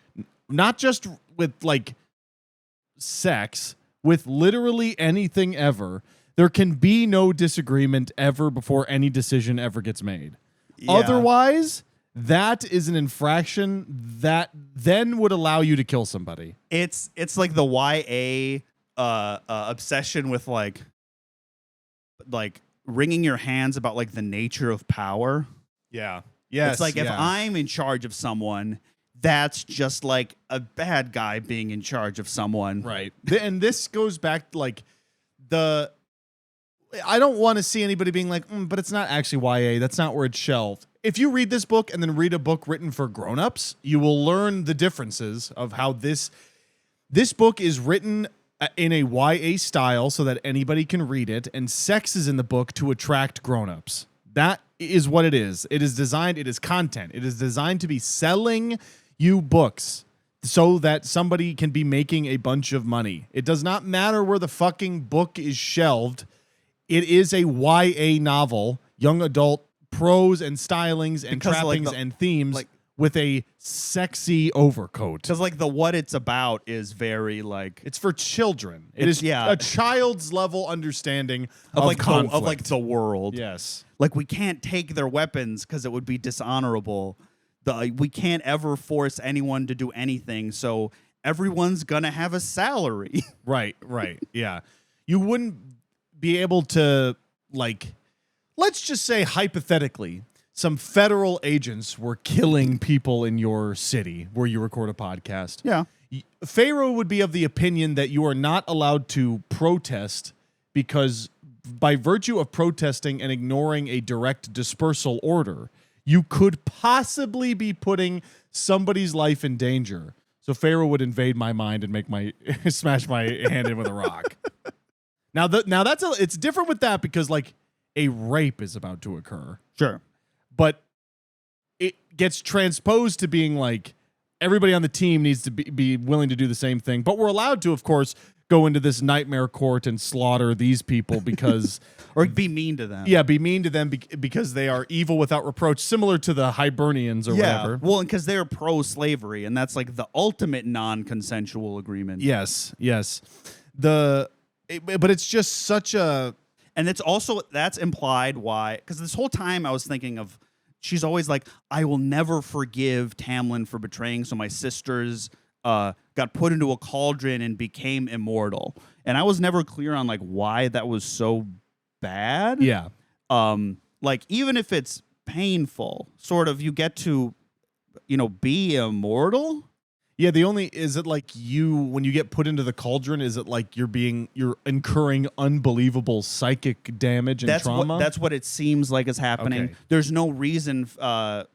not just with, like, sex, with literally anything ever. There can be no disagreement ever before any decision ever gets made. Yeah. Otherwise, that is an infraction that then would allow you to kill somebody. It's like the YA obsession with like wringing your hands about like the nature of power. Yeah. Yes. It's like if I'm in charge of someone, that's just like a bad guy being in charge of someone. Right. And this goes back like I don't want to see anybody being like, but it's not actually YA. That's not where it's shelved. If you read this book and then read a book written for grown-ups, you will learn the differences of how this book is written in a YA style so that anybody can read it, and sex is in the book to attract grown-ups. That is what it is. It is designed, it is content. It is designed to be selling you books so that somebody can be making a bunch of money. It does not matter where the fucking book is shelved. It is a YA novel, young adult prose and stylings and trappings and themes with a sexy overcoat. Because like what it's about is very like it's for children. It is a child's level understanding of like the world. Yes, like we can't take their weapons because it would be dishonorable. We can't ever force anyone to do anything. So everyone's gonna have a salary. Right. Yeah, you wouldn't be able to like. Let's just say, hypothetically, some federal agents were killing people in your city where you record a podcast. Yeah. Pharaoh would be of the opinion that you are not allowed to protest because by virtue of protesting and ignoring a direct dispersal order, you could possibly be putting somebody's life in danger. So Pharaoh would invade my mind and make smash my hand in with a rock. Now it's different with that because like a rape is about to occur. Sure. But it gets transposed to being like everybody on the team needs to be willing to do the same thing. But we're allowed to, of course, go into this nightmare court and slaughter these people because... or be mean to them. Yeah, be mean to them because they are evil without reproach, similar to the Hibernians or whatever. Well, and because they're pro-slavery, and that's like the ultimate non-consensual agreement. Yes. But it's just such a... And that's implied why, because this whole time I was thinking of, she's always like, I will never forgive Tamlin for betraying, so my sisters got put into a cauldron and became immortal. And I was never clear on like why that was so bad. Yeah. Like even if it's painful, sort of you get to, be immortal. Yeah, is it like when you get put into the cauldron, is it like you're incurring unbelievable psychic damage and trauma? That's what it seems like is happening. Okay. There's no reason,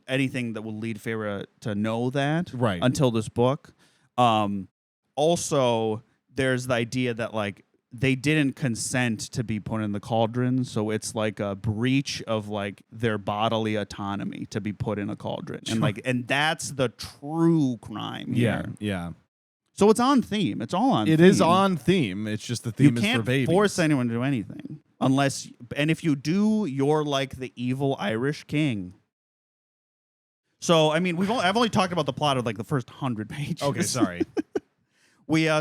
anything that will lead Feyre to know that until this book. Also, there's the idea that like they didn't consent to be put in the cauldron, so it's like a breach of like their bodily autonomy to be put in a cauldron, and that's the true crime here. Yeah. So it's on theme. It's all on. It is on theme. It's just the theme is for babies. You can't force anyone to do anything and if you do, you're like the evil Irish king. So I mean, I've only talked about the plot of like the first 100 pages. Okay, sorry.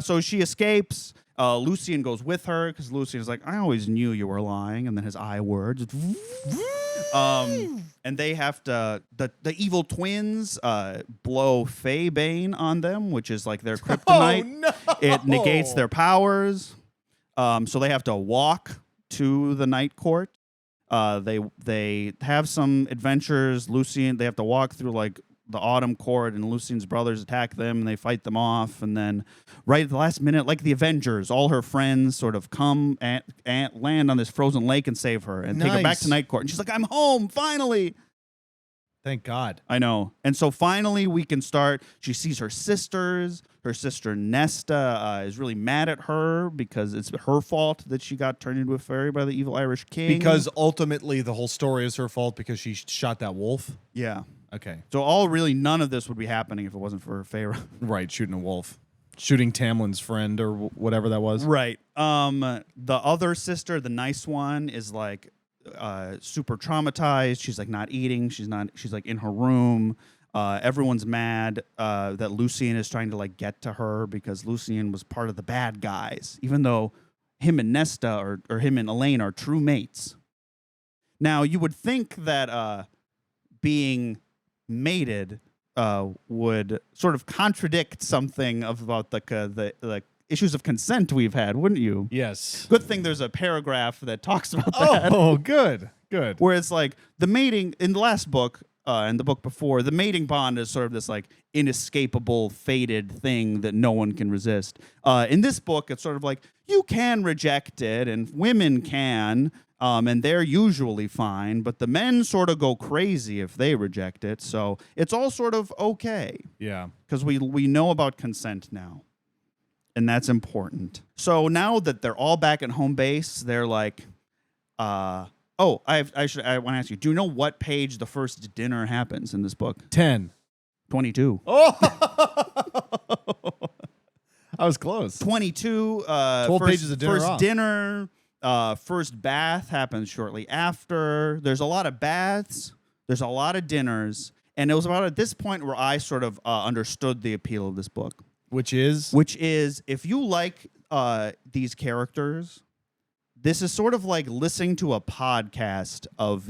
So she escapes. Lucien goes with her because Lucien's like, I always knew you were lying, and then his I word. And they have to the evil twins blow Faebane on them, which is like their kryptonite. Oh, no! It negates their powers. So they have to walk to the night court. They have some adventures. Lucien, they have to walk through like the autumn court, and Lucien's brothers attack them and they fight them off, and then right at the last minute, like the Avengers, all her friends sort of come and land on this frozen lake and save her and take her back to night court, and she's like, I'm home finally. Thank God. I know. And so finally we can start. She sees her sisters. Her sister Nesta is really mad at her because it's her fault that she got turned into a fairy by the evil Irish king. Because ultimately the whole story is her fault because she shot that wolf. Yeah. Okay. So none of this would be happening if it wasn't for Feyre. Right, shooting a wolf. Shooting Tamlin's friend or whatever that was. Right. The other sister, the nice one, is like super traumatized. She's like not eating. She's like in her room. Everyone's mad that Lucien is trying to like get to her because Lucien was part of the bad guys, even though him and Nesta or him and Elaine are true mates. Now, you would think that being mated would sort of contradict something about the issues of consent we've had, wouldn't you? Yes. Good thing there's a paragraph that talks about that. Oh, good. Good. Where it's like the mating in the last book and the book before, the mating bond is sort of this like inescapable, fated thing that no one can resist. In this book, it's sort of like you can reject it, and women can, and they're usually fine, but the men sort of go crazy if they reject it. So it's all sort of okay. Yeah. Because we know about consent now, and that's important. So now that they're all back at home base, they're like, I want to ask you, do you know what page the first dinner happens in this book? 10. 22. Oh! I was close. 22. 12 pages of dinner First off. dinner. First bath happens shortly after. There's a lot of baths. There's a lot of dinners. And it was about at this point where I sort of understood the appeal of this book. Which is? Which is, if you like these characters, this is sort of like listening to a podcast of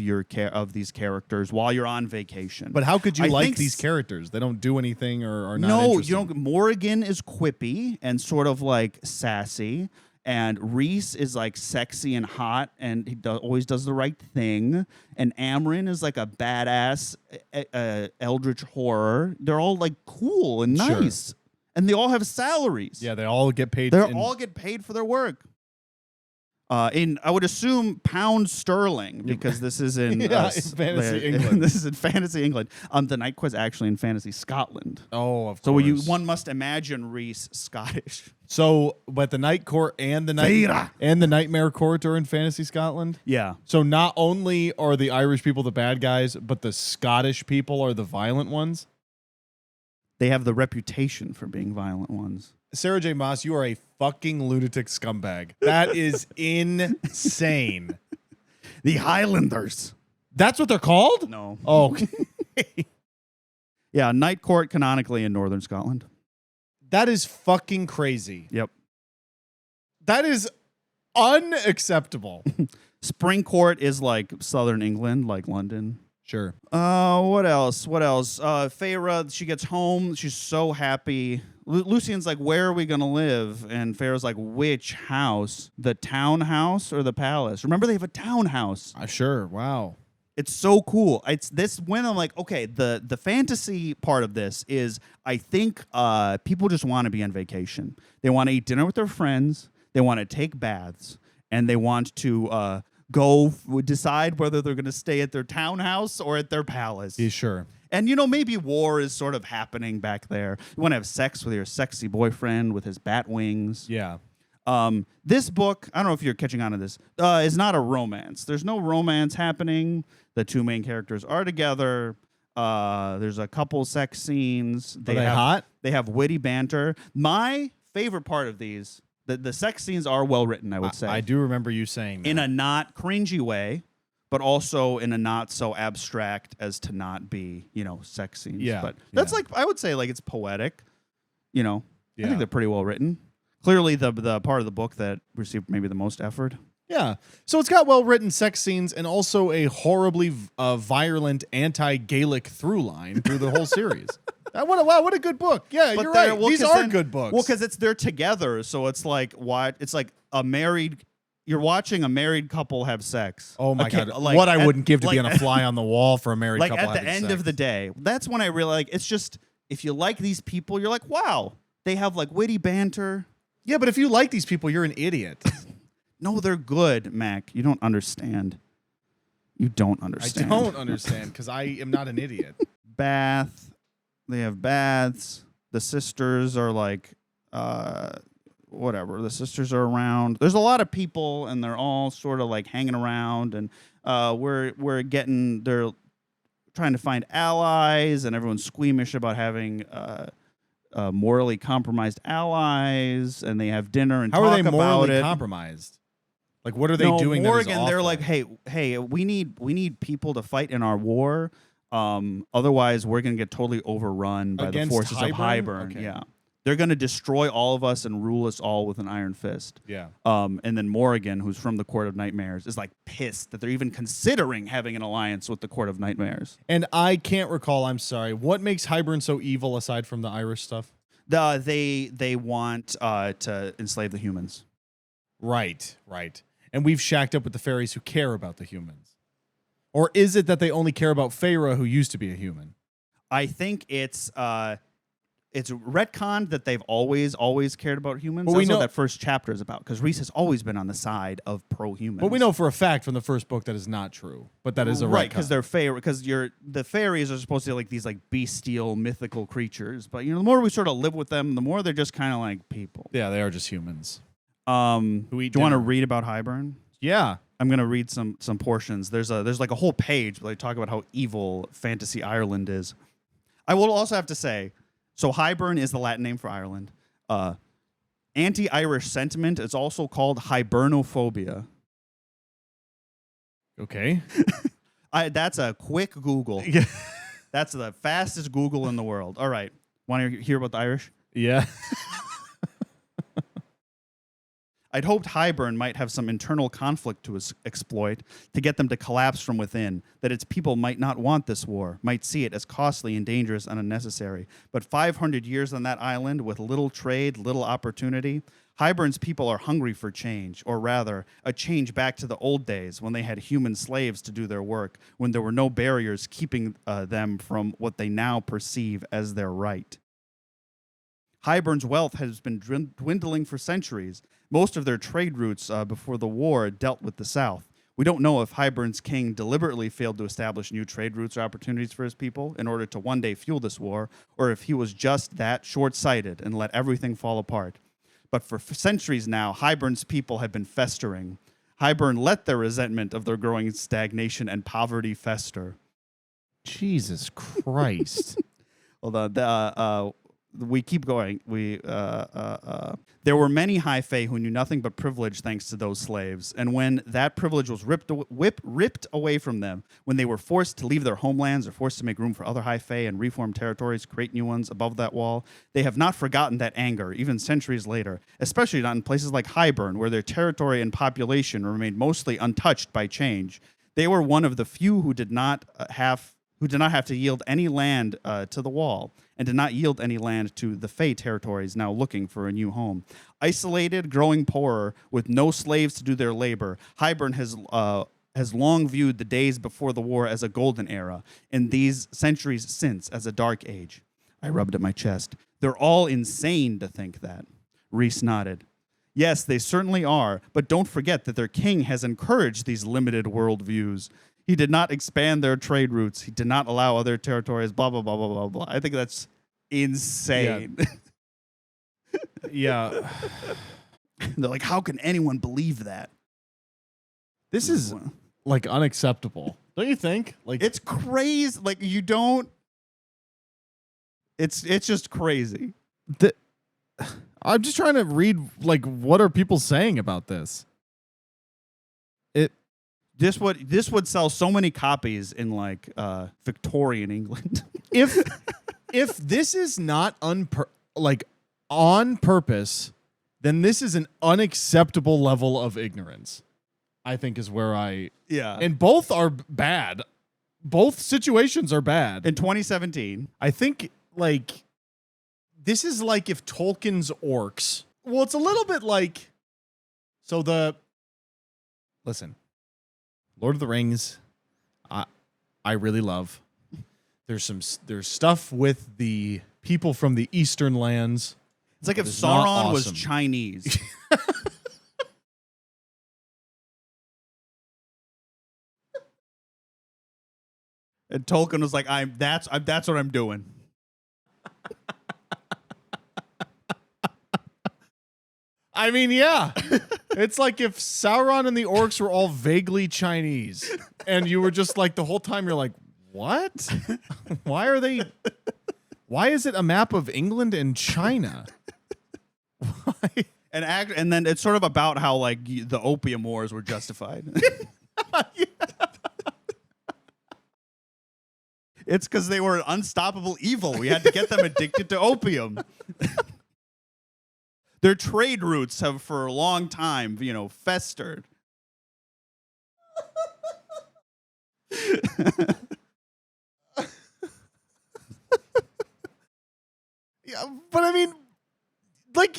these characters while you're on vacation. But how could you like these characters? They don't do anything or are not No, interesting. you don't. Morrigan is quippy and sort of like sassy. And Reese is like sexy and hot, and he always does the right thing. And Amryn is like a badass eldritch horror. They're all like cool and nice. Sure. And they all have salaries. Yeah, they all get paid. They all get paid for their work. I would assume pound sterling, because this is in, in fantasy England. This is in fantasy England. The Night Court's actually in fantasy Scotland. Oh, of course. So one must imagine Reese Scottish. So, but the Night Court and the Nightmare Court are in fantasy Scotland. Yeah. So not only are the Irish people the bad guys, but the Scottish people are the violent ones. They have the reputation for being violent ones. Sarah J. Maas, you are a fucking lunatic scumbag. That is insane. The Highlanders. That's what they're called? No. Oh, okay. Yeah, Night Court canonically in northern Scotland. That is fucking crazy. Yep. That is unacceptable. Spring Court is like southern England, like London. Sure. What else? Feyre, she gets home. She's so happy. Lucien's like, where are we going to live? And Feyre's like, which house? The townhouse or the palace? Remember, they have a townhouse. Sure. Wow. It's so cool. It's this when I'm like, okay, the fantasy part of this is, I think people just want to be on vacation. They want to eat dinner with their friends. They want to take baths. And they want to decide whether they're going to stay at their townhouse or at their palace. Yeah, sure. And, maybe war is sort of happening back there. You want to have sex with your sexy boyfriend with his bat wings. Yeah. This book, I don't know if you're catching on to this, is not a romance. There's no romance happening. The two main characters are together. There's a couple sex scenes. Are they hot? They have witty banter. My favorite part of these, the sex scenes are well written, I would say. I do remember you saying that. In a not cringy way, but also in a not so abstract as to not be, sex scenes. Yeah. But that's like, I would say like it's poetic. Yeah. I think they're pretty well written. Clearly the part of the book that received maybe the most effort. Yeah. So it's got well-written sex scenes and also a horribly violent anti-Gaelic through line through the whole series. What a good book. Yeah, but you're right. These are good books. Well, because they're together, so it's like you're watching a married couple have sex. Oh my God. What I wouldn't give to be on a fly on the wall for a married couple having sex. Like at the end of the day, that's when I realized it's just, if you like these people, you're like, wow, they have like witty banter. Yeah, but if you like these people, you're an idiot. No, they're good, Mac. You don't understand. You don't understand. I don't understand because I am not an idiot. Bath. They have baths. The sisters are like, whatever. The sisters are around. There's a lot of people, and they're all sort of like hanging around. And they're trying to find allies, and everyone's squeamish about having morally compromised allies, and they have dinner and talk about it. How are they morally compromised? Like, what are they doing? Morrigan, they're like, hey, we need people to fight in our war. Otherwise, we're gonna get totally overrun by the forces of Hybern. Okay. Yeah, They're going to destroy all of us and rule us all with an iron fist. Yeah. And then Morrigan, who's from the Court of Nightmares, is like pissed that they're even considering having an alliance with the Court of Nightmares. And I can't recall, I'm sorry, what makes Hybern so evil aside from the Irish stuff? They want to enslave the humans. Right. And we've shacked up with the fairies who care about the humans. Or is it that they only care about Feyre, who used to be a human? I think it's retconned that they've always cared about humans. Well, That's what that first chapter is about, because Rhys has always been on the side of pro-humans. But we know for a fact from the first book that is not true. But that is a right, because they're the fairies are supposed to be like these like bestial mythical creatures. But the more we sort of live with them, the more they're just kind of like people. Yeah, they are just humans. Do you want to read about Hybern? Yeah. I'm gonna read some portions. There's like a whole page where they talk about how evil fantasy Ireland is. I will also have to say, so Hybern is the Latin name for Ireland. Anti-Irish sentiment is also called hibernophobia. Okay. That's a quick Google. Yeah. That's the fastest Google in the world. All right. Want to hear about the Irish? Yeah. I'd hoped Hybern might have some internal conflict to exploit to get them to collapse from within, that its people might not want this war, might see it as costly and dangerous and unnecessary. But 500 years on that island with little trade, little opportunity, Hybern's people are hungry for change, or rather, a change back to the old days when they had human slaves to do their work, when there were no barriers keeping them from what they now perceive as their right. Hybern's wealth has been dwindling for centuries. Most of their trade routes before the war dealt with the South. We don't know if Hybern's king deliberately failed to establish new trade routes or opportunities for his people in order to one day fuel this war, or if he was just that short-sighted and let everything fall apart. But for centuries now, Hybern's people have been festering. Hybern let their resentment of their growing stagnation and poverty fester. Jesus Christ. Hold on. We keep going. There were many high fae who knew nothing but privilege thanks to those slaves. And when that privilege was ripped away from them, when they were forced to leave their homelands or forced to make room for other high fae and reform territories, create new ones above that wall, they have not forgotten that anger, even centuries later, especially not in places like Hybern, where their territory and population remained mostly untouched by change. They were one of the few who did not have to yield any land to the wall, and did not yield any land to the Fey territories now looking for a new home. Isolated, growing poorer, with no slaves to do their labor, Hybern has long viewed the days before the war as a golden era, and these centuries since as a dark age. I rubbed at my chest. They're all insane to think that. Rhys nodded. Yes, they certainly are, but don't forget that their king has encouraged these limited worldviews. He did not expand their trade routes. He did not allow other territories, blah, blah, blah, blah, blah, blah. I think that's insane. Yeah. They're like, how can anyone believe that? This is, like, unacceptable. Don't you think? Like, it's crazy. Like, you don't... It's just crazy. I'm just trying to read, like, what are people saying about this? This would sell so many copies in like Victorian England. if this is not on purpose, then this is an unacceptable level of ignorance. I think is where and both are bad. Both situations are bad. In 2017, I think like this is like if Tolkien's orcs. Well, it's a little bit like listen. Lord of the Rings, I really love. There's stuff with the people from the Eastern lands. It's like if Sauron was Chinese. And Tolkien was like, that's what I'm doing. I mean, yeah. It's like if Sauron and the orcs were all vaguely Chinese. And you were just like, the whole time you're like, what? Why is it a map of England and China? Why? And then it's sort of about how like the opium wars were justified. Yeah. It's because they were unstoppable evil. We had to get them addicted to opium. Their trade routes have for a long time, festered. Yeah, but I mean, like,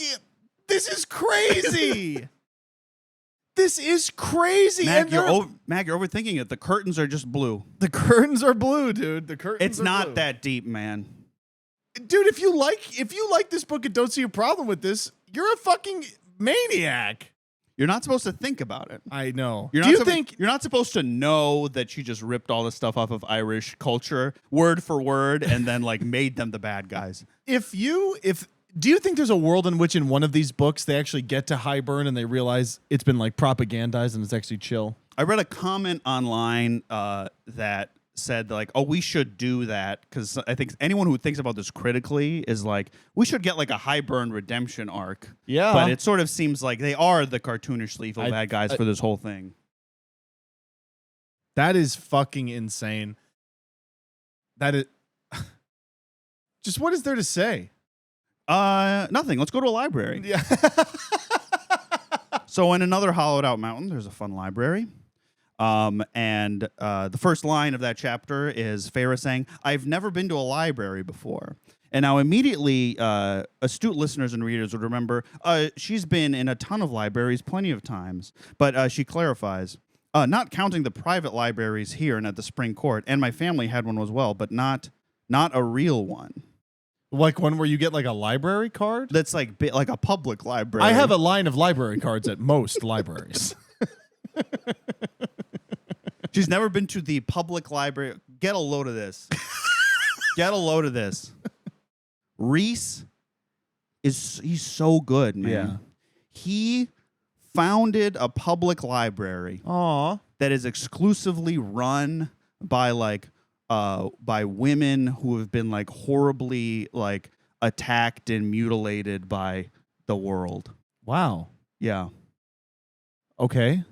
this is crazy. This is crazy. Mac, you're overthinking it. The curtains are just blue. The curtains are blue, dude. The curtains. It's not that deep, man. Dude, if you like this book and don't see a problem with this, you're a fucking maniac. You're not supposed to think about it. I know. Do you think you're not supposed to know that she just ripped all this stuff off of Irish culture word for word and then like made them the bad guys? Do you think there's a world in which in one of these books they actually get to Highburn and they realize it's been like propagandized and it's actually chill? I read a comment online that said like, oh, we should do that, because I think anyone who thinks about this critically is like, we should get like a Highburn redemption arc. Yeah. But it sort of seems like they are the cartoonishly evil bad guys for this whole thing. That is fucking insane. That is... Just what is there to say? Nothing. Let's go to a library. Yeah. So in another hollowed out mountain, there's a fun library. And the first line of that chapter is Farah saying, I've never been to a library before. And now immediately, astute listeners and readers would remember, she's been in a ton of libraries plenty of times. But she clarifies, not counting the private libraries here and at the Spring Court, and my family had one as well, but not a real one. Like one where you get like a library card? That's like a public library. I have a line of library cards at most libraries. She's never been to the public library. Get a load of this. Get a load of this. Reese he's so good, man. Yeah. He founded a public library that is exclusively run by by women who have been like horribly like attacked and mutilated by the world. Wow. Yeah. Okay.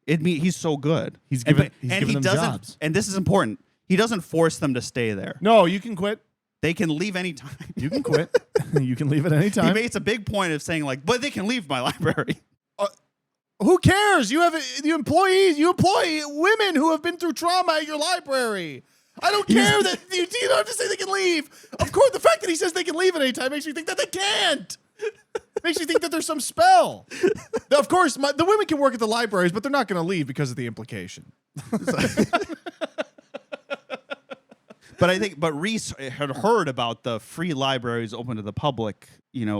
He's so good. He's giving them jobs. And this is important. He doesn't force them to stay there. No, you can quit. They can leave anytime. You can quit. You can leave at any time. He makes a big point of saying like, but they can leave my library. Who cares? You have you employ women who have been through trauma at your library. I don't care that you don't have to say they can leave. Of course, the fact that he says they can leave at any time makes me think that they can't. Makes you think that there's some spell. Now, of course, the women can work at the libraries, but they're not going to leave because of the implication. But Reese had heard about the free libraries open to the public,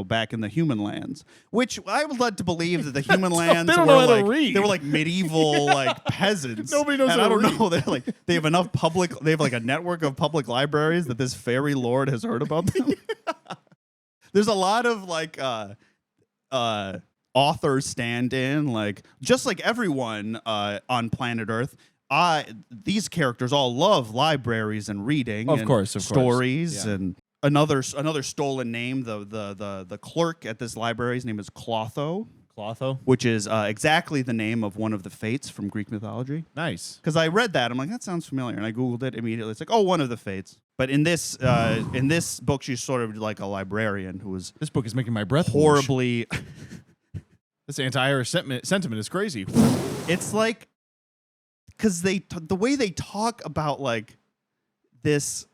back in the human lands, which I was led to believe that the human lands they don't were know how to like read. They were like medieval like peasants. Nobody knows how to read. I don't know. They have enough public. They have like a network of public libraries that this fairy lord has heard about them. Yeah. There's a lot of like authors stand-in, like just like everyone on planet Earth. These characters all love libraries and reading, of course, stories, yeah. And another stolen name. The clerk at this library, his name is Clotho. Clotho, which is exactly the name of one of the Fates from Greek mythology. Nice, because I read that, I'm like, that sounds familiar, and I googled it immediately. It's like, oh, one of the Fates. But in this book, she's sort of like a librarian who was. This book is making my breath horribly. This anti-Irish sentiment is crazy. It's like. Because the way they talk about like this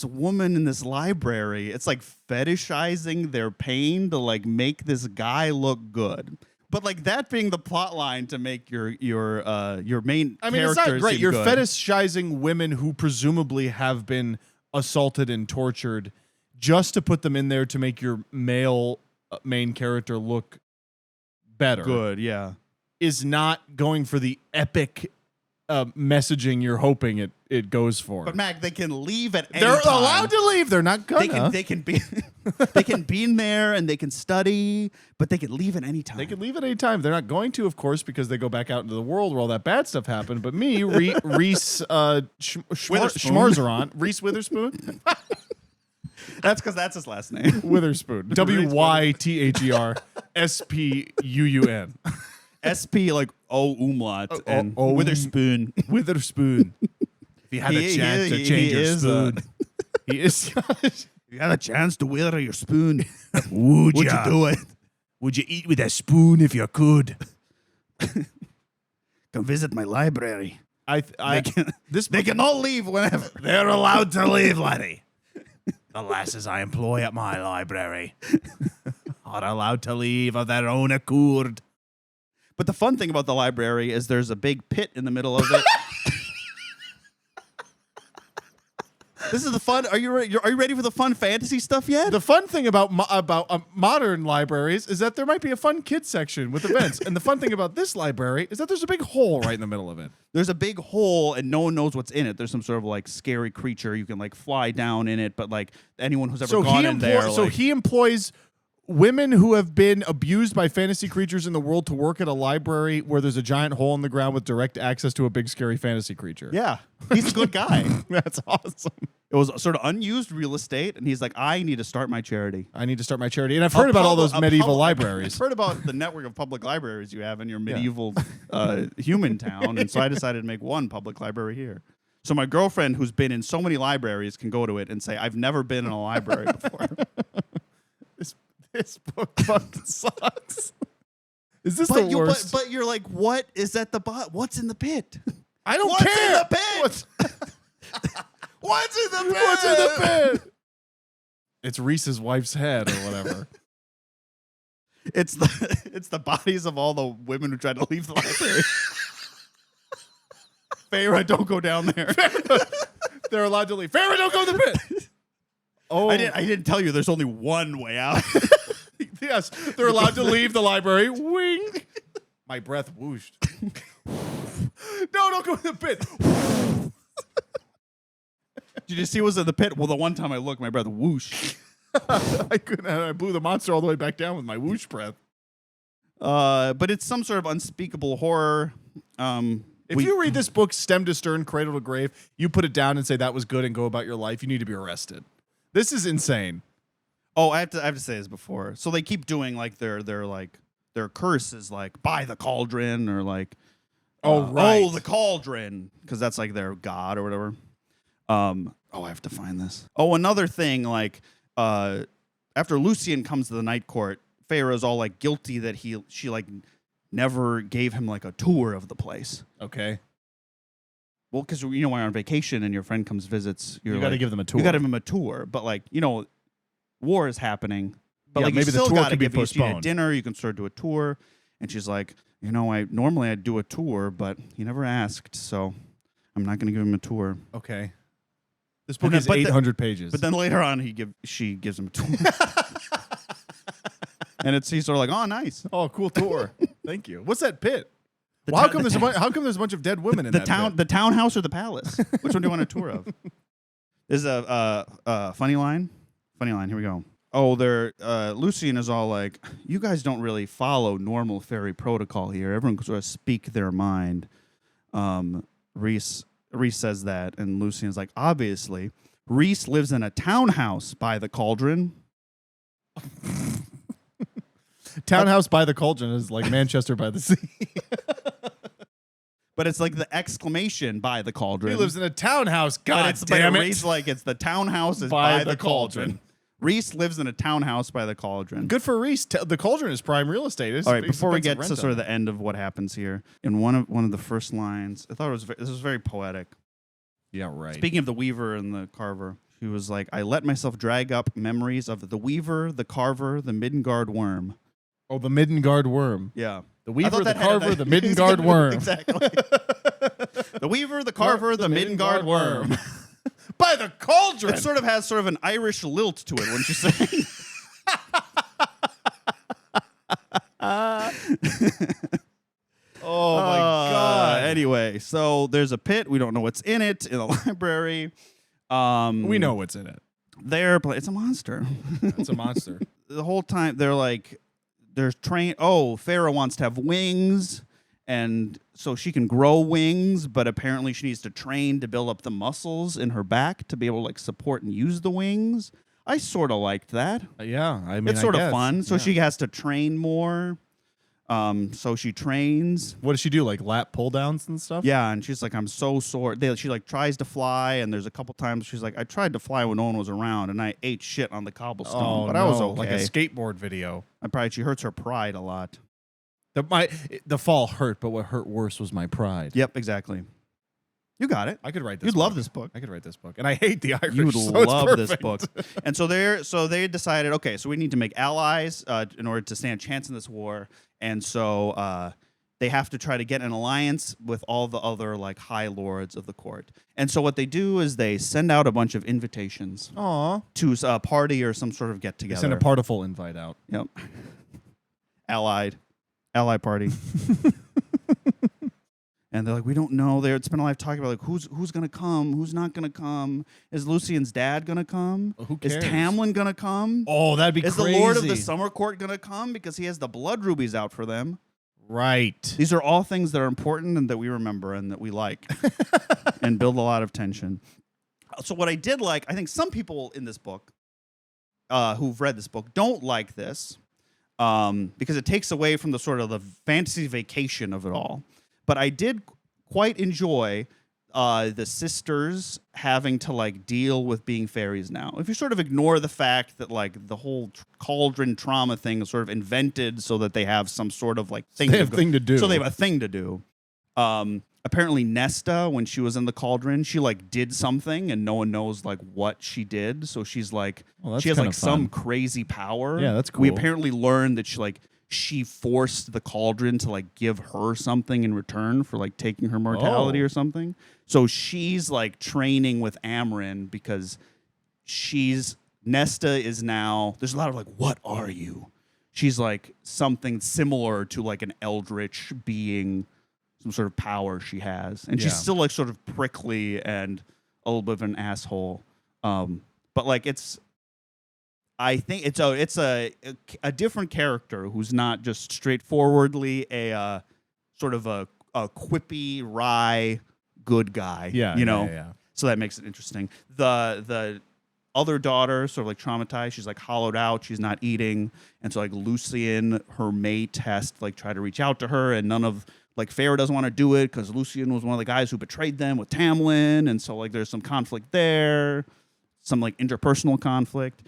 woman in this library, it's like fetishizing their pain to like make this guy look good. But like that being the plot line to make your main. I mean, it's not great. You're fetishizing women who presumably have been assaulted and tortured, just to put them in there to make your male main character look better. Good, yeah. Is not going for the epic. Messaging you're hoping it goes for. But Mac, they can leave at any time. They're time. allowed to leave. They're not gonna. They can be they can be in there and they can study, but they can leave at any time. They can leave at any time. They're not going to, of course, because they go back out into the world where all that bad stuff happened. But me, Reese Schmarzeron, Reese Witherspoon. That's because that's his last name. Witherspoon. WYTHERSPUUN. SP like O umlaut and Witherspoon. Witherspoon. If you had a chance to change your spoon, he is. If you had a chance to wither your spoon, would you do it? Would you eat with a spoon if you could? Come visit my library. They can all leave whenever. They're allowed to leave, laddie. The lasses I employ at my library are allowed to leave of their own accord. But the fun thing about the library is there's a big pit in the middle of it. This is the fun. Are you ready for the fun fantasy stuff yet? The fun thing about modern libraries is that there might be a fun kids section with events, and the fun thing about this library is that there's a big hole right in the middle of it. There's a big hole, and no one knows what's in it. There's some sort of like scary creature. You can like fly down in it, but like anyone who's ever gone in there, so he employs women who have been abused by fantasy creatures in the world to work at a library where there's a giant hole in the ground with direct access to a big scary fantasy creature. Yeah, he's a good guy. That's awesome. It was sort of unused real estate, and he's like, I need to start my charity. And I've heard about all those medieval libraries. I've heard about the network of public libraries you have in your medieval human town, and so I decided to make one public library here. So my girlfriend, who's been in so many libraries, can go to it and say, I've never been in a library before. This book fucking sucks. Is this the worst? But you're like, what is at the bottom? What's in the pit? I don't What's care. In the pit? What's in the pit? What's in the pit? It's Reese's wife's head or whatever. It's the bodies of all the women who tried to leave the library. Farrah, don't go down there. They're allowed to leave. Farrah, don't go in the pit. Oh, I didn't tell you. There's only one way out. Yes, they're allowed to leave the library. Wink. My breath whooshed. No, don't go in the pit. Did you see what was in the pit? Well, the one time I looked, my breath whoosh. I couldn't. I blew the monster all the way back down with my whoosh breath. But it's some sort of unspeakable horror. If you read this book stem to stern, cradle to grave, you put it down and say that was good and go about your life, you need to be arrested. This is insane. Oh, I have to say this before. So they keep doing like their curses, like by the cauldron or like the cauldron, because that's like their god or whatever. I have to find this. Oh, another thing, like after Lucian comes to the night court, Farrah's all like guilty that she like never gave him like a tour of the place. Okay. Well, because when you're on vacation and your friend comes visits, you got to give them a tour. You got to give them a tour, but like war is happening. But like maybe the tour could be postponed. You need a dinner, you can sort of do a tour, and she's like, normally I'd do a tour, but he never asked, so I'm not going to give him a tour. Okay. This book is 800 pages. But then later on, she gives him a tour. And he's sort of like, oh, nice. Oh, cool tour. Thank you. What's that pit? How come there's a bunch of dead women in that pit? The townhouse or the palace? Which one do you want a tour of? This is a funny line. Funny line. Here we go. Oh, Lucian is all like, you guys don't really follow normal fairy protocol here. Everyone can sort of speak their mind. Reese says that, and Lucian's like, obviously, Reese lives in a townhouse by the cauldron. Townhouse by the cauldron is like Manchester by the sea. But it's like the exclamation by the cauldron. He lives in a townhouse. God damn it. Reese like it's the townhouse is by the cauldron. Reese lives in a townhouse by the cauldron. Good for Reese. The cauldron is prime real estate. All right, before we get to sort of the end of what happens here, in one of the first lines, I thought this was very poetic. Yeah, right. Speaking of the weaver and the carver, he was like, I let myself drag up memories of the weaver, the carver, the Midgard worm. Oh, the Midgard worm. Yeah. The weaver, the carver, the Midgard worm. Exactly. The weaver, the carver, the Midgard worm. By the cauldron. It sort of has an Irish lilt to it, wouldn't you say? Oh, my God. Anyway, so there's a pit. We don't know what's in it in the library. We know what's in it. It's a monster. It's a monster. The whole time they're like, there's train. Oh, Farrah wants to have wings, and so she can grow wings, but apparently she needs to train to build up the muscles in her back to be able to like support and use the wings. I sort of liked that. Yeah, I mean, it's sort of fun. So she has to train more. So she trains. What does she do? Like lap pull downs and stuff? Yeah, and she's like, I'm so sore. She like tries to fly, and there's a couple times she's like, I tried to fly when no one was around, and I ate shit on the cobblestone, but I was okay. Like a skateboard video. She hurts her pride a lot. The fall hurt, but what hurt worse was my pride. Yep, exactly. You got it. I could write this. You'd love this book. I could write this book, and I hate the Irish. You would so love this book. And so they decided, okay, so we need to make allies in order to stand a chance in this war. And so they have to try to get an alliance with all the other like high lords of the court. And so what they do is they send out a bunch of invitations to a party or some sort of get together. Send a partiful invite out. Yep. Ally party. And they're like, we don't know. They spent a lot of talking about like who's gonna come, who's not gonna come. Is Lucian's dad gonna come? Who cares? Is Tamlin gonna come? Oh, that'd be crazy. Is the Lord of the Summer Court gonna come because he has the blood rubies out for them? Right. These are all things that are important and that we remember and that we like and build a lot of tension. So what I did like, I think some people in this book who've read this book don't like this because it takes away from the sort of the fantasy vacation of it all. But I did quite enjoy the sisters having to like deal with being fairies now. If you sort of ignore the fact that like the whole cauldron trauma thing is sort of invented so that they have some sort of like thing, they have thing to do. So they have a thing to do. Apparently Nesta, when she was in the cauldron, she like did something and no one knows like what she did. So she's like, she has like some crazy power. Yeah, that's cool. We apparently learned that she forced the cauldron to like give her something in return for like taking her mortality or something. So she's like training with Amren because Nesta is now, there's a lot of like, what are you? She's like something similar to like an eldritch being, some sort of power she has. And she's still like sort of prickly and a little bit of an asshole. But like I think it's a different character who's not just straightforwardly a sort of a quippy, wry, good guy. Yeah, you know. Yeah. So that makes it interesting. The other daughter, sort of like traumatized. She's like hollowed out. She's not eating, and so like Lucian, her mate, has to like try to reach out to her, and none of like Farrah doesn't want to do it because Lucian was one of the guys who betrayed them with Tamlin, and so like there's some conflict there. Some like interpersonal conflict.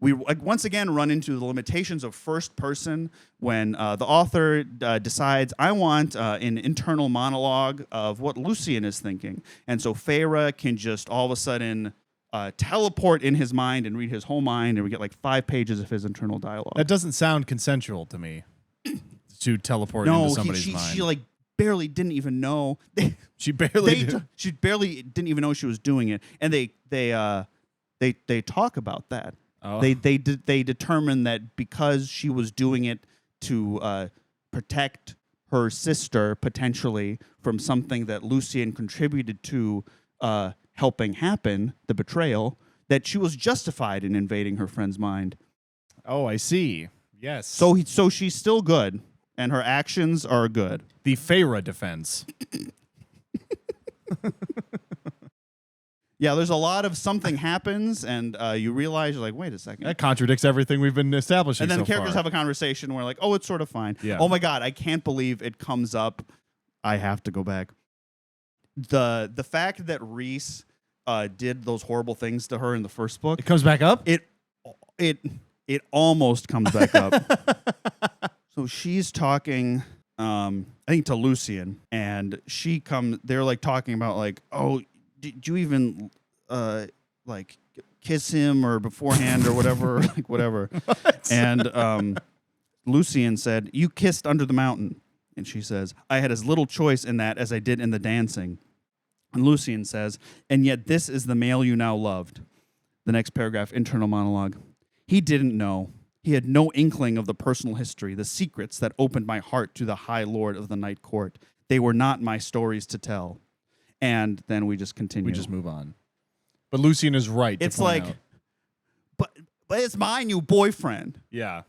We like, once again run into the limitations of first person when the author decides, I want an internal monologue of what Lucian is thinking. And so Farrah can just all of a sudden teleport in his mind and read his whole mind, and we get like 5 pages of his internal dialogue. That doesn't sound consensual to me, to teleport into somebody's mind. She like barely didn't even know. She barely didn't even know she was doing it, and they talk about that. Oh. They determined that because she was doing it to protect her sister potentially from something that Lucian contributed to helping happen, the betrayal, that she was justified in invading her friend's mind. Oh, I see. Yes. So she's still good, and her actions are good. The Farrah defense. Yeah, there's a lot of something happens, and you realize, you're like, wait a second. That contradicts everything we've been establishing. And then so the characters far. have a conversation where like, oh, it's sort of fine. Yeah. Oh my God, I can't believe it comes up. I have to go back. The fact that Rhys did those horrible things to her in the first book. It comes back up? It almost comes back up. So she's talking, I think, to Lucian, and they're like talking about like, oh, did you even like kiss him or beforehand or whatever, like whatever. What? And Lucian said, you kissed under the mountain. And she says, I had as little choice in that as I did in the dancing. And Lucian says, and yet this is the male you now loved. The next paragraph, internal monologue. He didn't know. He had no inkling of the personal history, the secrets that opened my heart to the High Lord of the Night Court. They were not my stories to tell. And then we just continue. We just move on. But Lucian is right. It's like, but it's my new boyfriend. Yeah.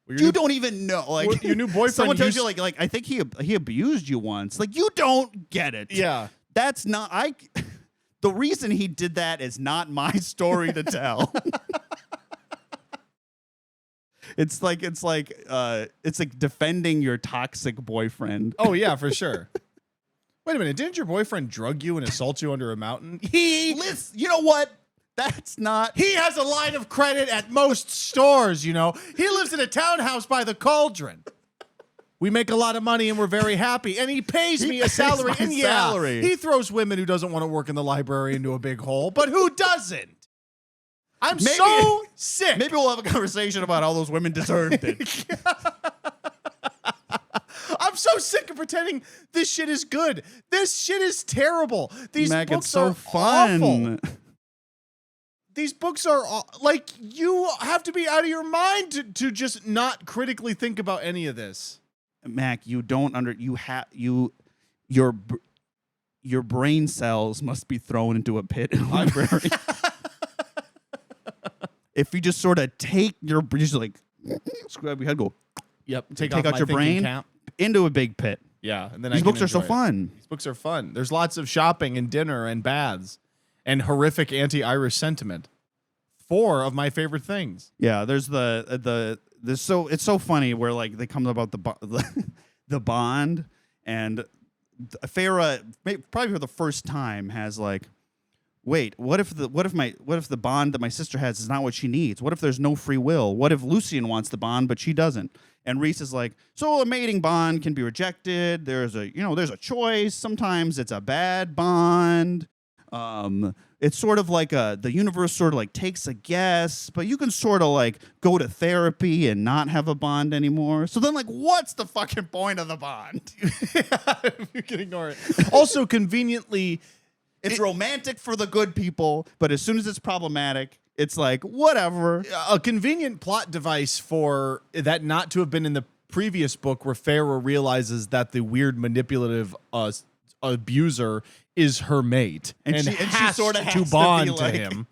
Well, you don't even know. Like your new boyfriend. Someone tells you like I think he abused you once. Like you don't get it. Yeah. That's not the reason he did that is not my story to tell. It's like defending your toxic boyfriend. Oh yeah, for sure. Wait a minute, didn't your boyfriend drug you and assault you under a mountain? Listen, you know what? That's not. He has a line of credit at most stores, you know. He lives in a townhouse by the cauldron. We make a lot of money and we're very happy. And he pays me a salary. And salary. He throws women who doesn't want to work in the library into a big hole. But who doesn't? I'm so sick. Maybe we'll have a conversation about how those women deserved it. I'm so sick of pretending this shit is good. This shit is terrible. These Mac, books it's so are fun. awful. These books are like, you have to be out of your mind to just not critically think about any of this. Mac, you don't your brain cells must be thrown into a pit in a library. If you just sort of take your, just like scrub your head, go. Yep. Take out your brain cap. Into a big pit. Yeah, and then these books are so fun. These books are fun. There's lots of shopping and dinner and baths and horrific anti-Irish sentiment. 4 of my favorite things. Yeah, there's it's so funny where like they come about the bond, and Farah probably for the first time has like, wait, what if the bond that my sister has is not what she needs? What if there's no free will? What if Lucian wants the bond but she doesn't? And Reese is like, so a mating bond can be rejected. There's a choice. Sometimes it's a bad bond. It's sort of like the universe sort of like takes a guess, but you can sort of like go to therapy and not have a bond anymore. So then, like, what's the fucking point of the bond? You can ignore it. Also, conveniently, it's romantic for the good people, but as soon as it's problematic, it's like, whatever. A convenient plot device for that not to have been in the previous book, where Farah realizes that the weird manipulative abuser is her mate, and she sort of has to bond to him.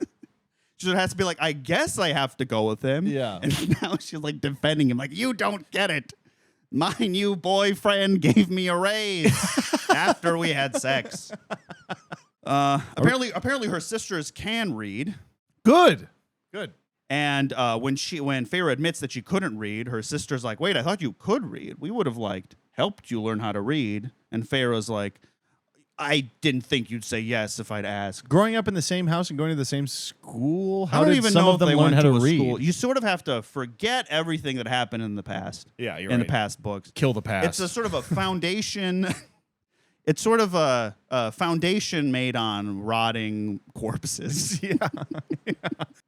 She has to be like, I guess I have to go with him. Yeah. And now she's like defending him, like, you don't get it. My new boyfriend gave me a raise after we had sex. Apparently her sisters can read. Good. And when Farah admits that she couldn't read, her sister's like, wait, I thought you could read. We would have like helped you learn how to read. And Farah's like, I didn't think you'd say yes if I'd ask. Growing up in the same house and going to the same school, how did some of them learn how to read? School? You sort of have to forget everything that happened in the past. Yeah, you're in right. the past books. Kill the past. It's a sort of a foundation. It's sort of a foundation made on rotting corpses. Yeah.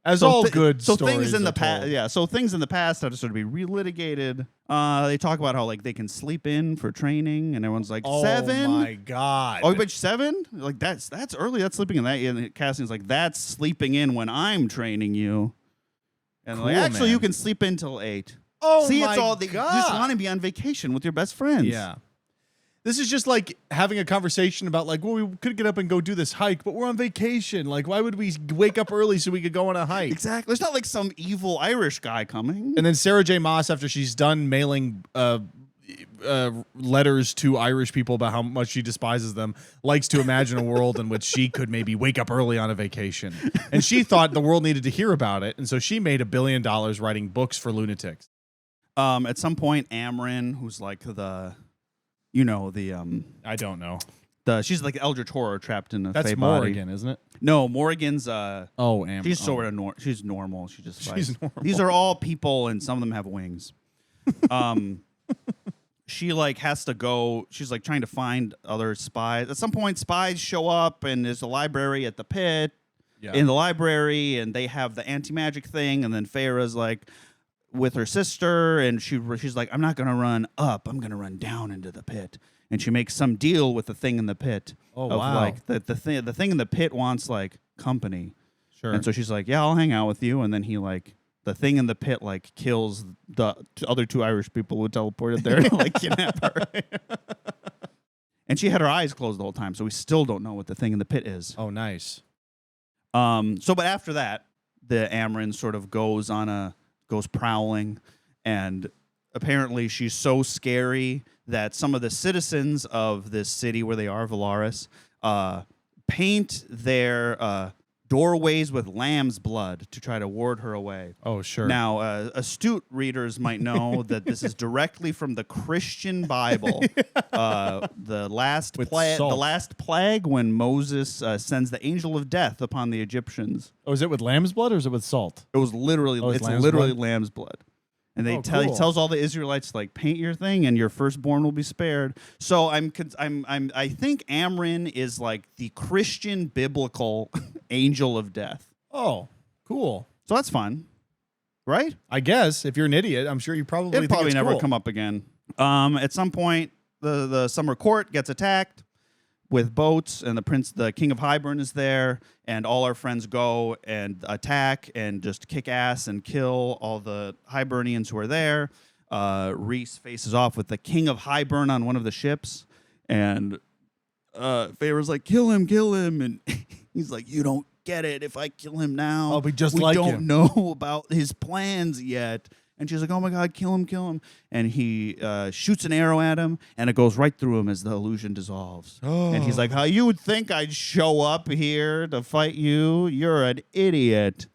As so all good so stories things in the past. Yeah. So things in the past have to sort of be relitigated. They talk about how like they can sleep in for training, and everyone's like, 7? Oh my god! Oh, but 7? Like that's early. That's sleeping in. That and Cassian's like, that's sleeping in when I'm training you. And cool, like, actually, man. you can sleep in till 8. Oh see, my it's all god! You just want to be on vacation with your best friends. Yeah. This is just like having a conversation about like, well, we could get up and go do this hike, but we're on vacation. Like, why would we wake up early so we could go on a hike? Exactly. There's not like some evil Irish guy coming. And then Sarah J. Maas, after she's done mailing letters to Irish people about how much she despises them, likes to imagine a world in which she could maybe wake up early on a vacation. And she thought the world needed to hear about it. And so she made $1 billion writing books for lunatics. At some point, Amryn, who's like I don't know. She's like Eldritch Horror trapped in a That's fey Morrigan, body. isn't it? No, Morrigan's Amryn. she's sort of she's normal. She just fights. She's normal. These are all people, and some of them have wings. She like has to go. She's like trying to find other spies. At some point, spies show up, and there's a library at the pit. Yeah. In the library, and they have the anti-magic thing, and then Farah's like with her sister, and she's like, I'm not gonna run up, I'm gonna run down into the pit. And she makes some deal with the thing in the pit. Oh, of wow. Like the thing in the pit wants like company. Sure. And so she's like, yeah, I'll hang out with you. And then he like the thing in the pit like kills the other 2 Irish people who teleported there to like kidnap her. And she had her eyes closed the whole time, so we still don't know what the thing in the pit is. Oh, nice. But after that, the Amryn sort of goes prowling, and apparently she's so scary that some of the citizens of this city where they are, Valaris, paint their doorways with lamb's blood to try to ward her away. Oh, sure. Now, astute readers might know that this is directly from the Christian Bible. The last plague when Moses sends the angel of death upon the Egyptians. Oh, is it with lamb's blood or is it with salt? It was literally lamb's blood. And he tells all the Israelites, like, paint your thing and your firstborn will be spared. So I think Amren is like the Christian biblical angel of death. Oh, cool. So that's fun, right? I guess if you're an idiot, I'm sure you probably It'll probably never come up again. At some point, the summer court gets attacked with boats, and the king of Hybern is there, and all our friends go and attack and just kick ass and kill all the Hibernians who are there. Rhys faces off with the king of Hybern on one of the ships, and Feyre's like, kill him, and he's like, you don't get it. If I kill him now, I'll be just we like don't him. know about his plans yet. And she's like, oh, my God, kill him. And he shoots an arrow at him, and it goes right through him as the illusion dissolves. Oh. And he's like, how you would think I'd show up here to fight you? You're an idiot.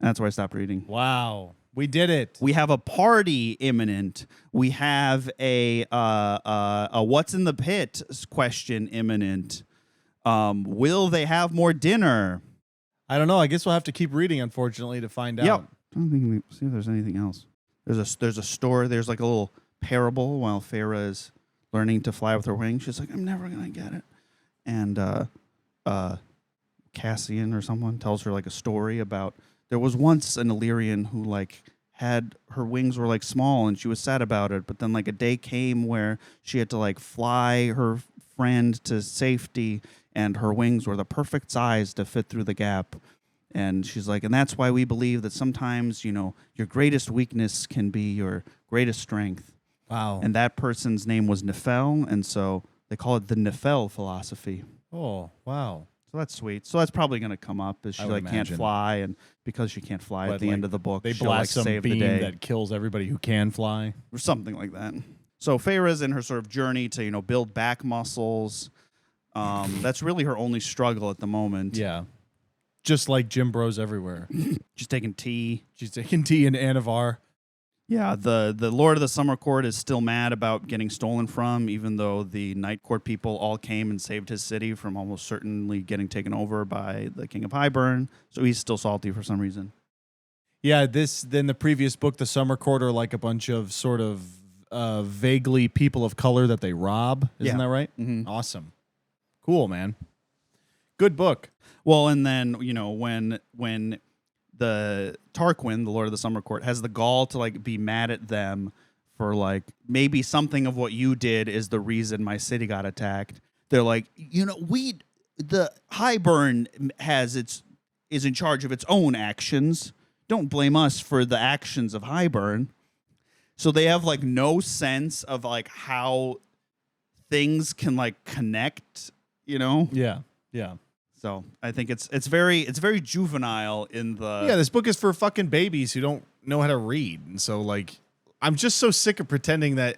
And that's where I stopped reading. Wow. We did it. We have a party imminent. We have a what's in the pit question imminent. Will they have more dinner? I don't know. I guess we'll have to keep reading, unfortunately, to find out. I don't think see if there's anything else. There's a story. There's like a little parable while Feyre is learning to fly with her wings. She's like, I'm never gonna get it. And Cassian or someone tells her like a story about there was once an Illyrian who like had her wings were like small and she was sad about it. But then like a day came where she had to like fly her friend to safety, and her wings were the perfect size to fit through the gap. And she's like, and that's why we believe that sometimes, your greatest weakness can be your greatest strength. Wow. And that person's name was Nefel, and so they call it the Nefel philosophy. Oh, wow. So that's sweet. So that's probably going to come up as she can't fly, and because she can't fly at the end of the book, they she'll blast some save beam the day. that kills everybody who can fly. Or something like that. So Feyre's in her sort of journey to, build back muscles. That's really her only struggle at the moment. Yeah. Just like gym bros everywhere. She's taking tea. She's taking tea in Anavar. Yeah, the Lord of the Summer Court is still mad about getting stolen from, even though the Night Court people all came and saved his city from almost certainly getting taken over by the King of Hybern. So he's still salty for some reason. Yeah, then the previous book, the Summer Court, are like a bunch of sort of vaguely people of color that they rob. Isn't that right? Mm-hmm. Awesome. Cool, man. Good book. Well, and then, when the Tarquin, the Lord of the Summer Court, has the gall to like be mad at them for like maybe something of what you did is the reason my city got attacked. They're like, the Hybern is in charge of its own actions. Don't blame us for the actions of Hybern. So they have like no sense of like how things can like connect, Yeah. Yeah. So I think it's very juvenile in the this book is for fucking babies who don't know how to read, and so like I'm just so sick of pretending that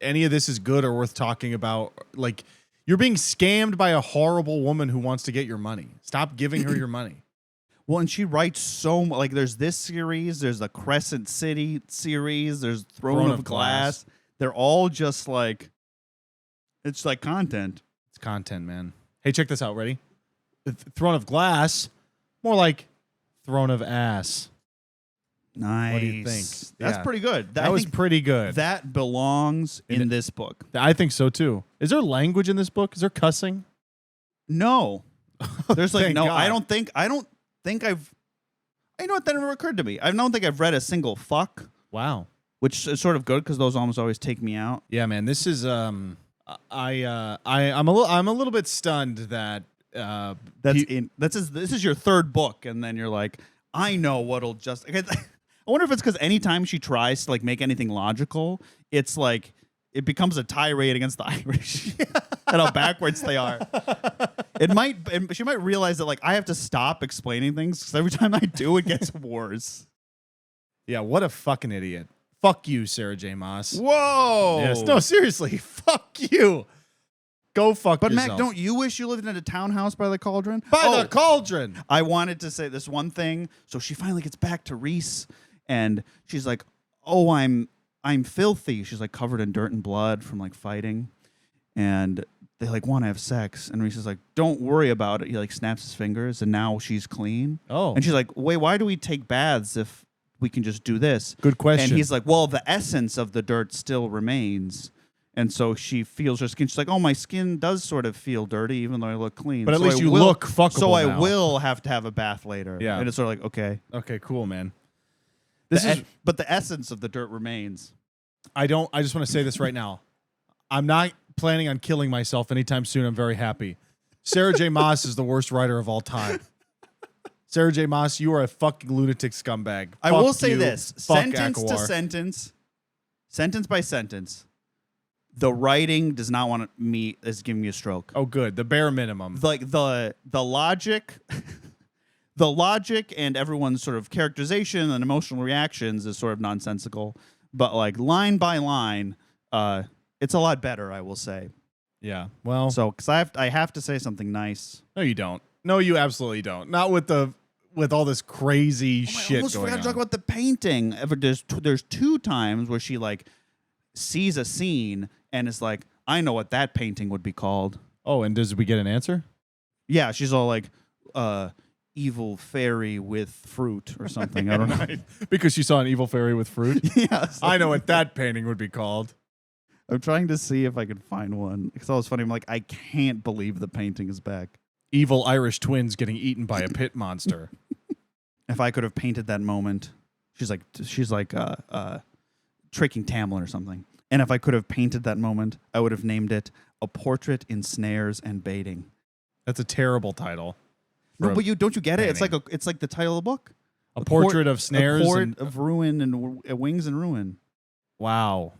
any of this is good or worth talking about. Like you're being scammed by a horrible woman who wants to get your money. Stop giving her your money. Well, and she writes so much. Like there's this series, there's the Crescent City series, there's Throne of Glass. They're all just like it's like content. It's content, man. Hey, check this out. Ready? Throne of Glass, more like Throne of Ass. Nice. What do you think? That's pretty good. That was pretty good. That belongs in this book. I think so too. Is there language in this book? Is there cussing? No. There's like no. God. I don't think I've. You know what? That never occurred to me. I don't think I've read a single fuck. Wow. Which is sort of good because those almost always take me out. Yeah, man. This is I'm a little bit stunned that. This is your third book, and then you're like, I know what'll just. I wonder if it's because anytime she tries to like make anything logical, it's like it becomes a tirade against the Irish and how backwards they are. She might realize that like I have to stop explaining things because every time I do, it gets worse. Yeah, what a fucking idiot! Fuck you, Sarah J. Maas. Whoa! Yes, no, seriously, fuck you. Go fuck But yourself. Mac, don't you wish you lived in a townhouse by the cauldron? By the cauldron. I wanted to say this one thing. So she finally gets back to Reese, and she's like, "Oh, I'm filthy." She's like covered in dirt and blood from like fighting, and they like want to have sex. And Reese is like, "Don't worry about it." He like snaps his fingers, and now she's clean. Oh, and she's like, "Wait, why do we take baths if we can just do this?" Good question. And he's like, "Well, the essence of the dirt still remains." And so she feels her skin. She's like, "Oh, my skin does sort of feel dirty, even though I look clean. But at So least I you will- look fuckable So I now." will have to have a bath later." Yeah. And it's sort of like, okay. Okay, cool, man. But the essence of the dirt remains. I just want to say this right now. I'm not planning on killing myself anytime soon. I'm very happy. Sarah J. Maas is the worst writer of all time. Sarah J. Maas, you are a fucking lunatic scumbag. I will say this. Fuck Sentence to Akawar. sentence by sentence, the writing does not want me is giving me a stroke. Oh, good. The bare minimum. Like the logic the logic and everyone's sort of characterization and emotional reactions is sort of nonsensical, but like line by line, it's a lot better, I will say. Yeah. Well, So because I have to say something nice. no, you don't. No, you absolutely don't. Not with all this crazy I shit almost going forgot on. to talk about the painting. There's two times where she like sees a scene and is like, I know what that painting would be called. Oh, and does we get an answer? Yeah, she's all like, evil fairy with fruit or something. I don't know. Because she saw an evil fairy with fruit. Yes. I know what that painting would be called. I'm trying to see if I can find one. Because that was funny. I'm like, I can't believe the painting is back. Evil Irish twins getting eaten by a pit monster. If I could have painted that moment, she's like tricking Tamlin or something. And if I could have painted that moment, I would have named it A Portrait in Snares and Baiting. That's a terrible title. No, but don't you get it? painting. It's like the title of the book. A portrait of snares A court and of ruin and wings and ruin. wow.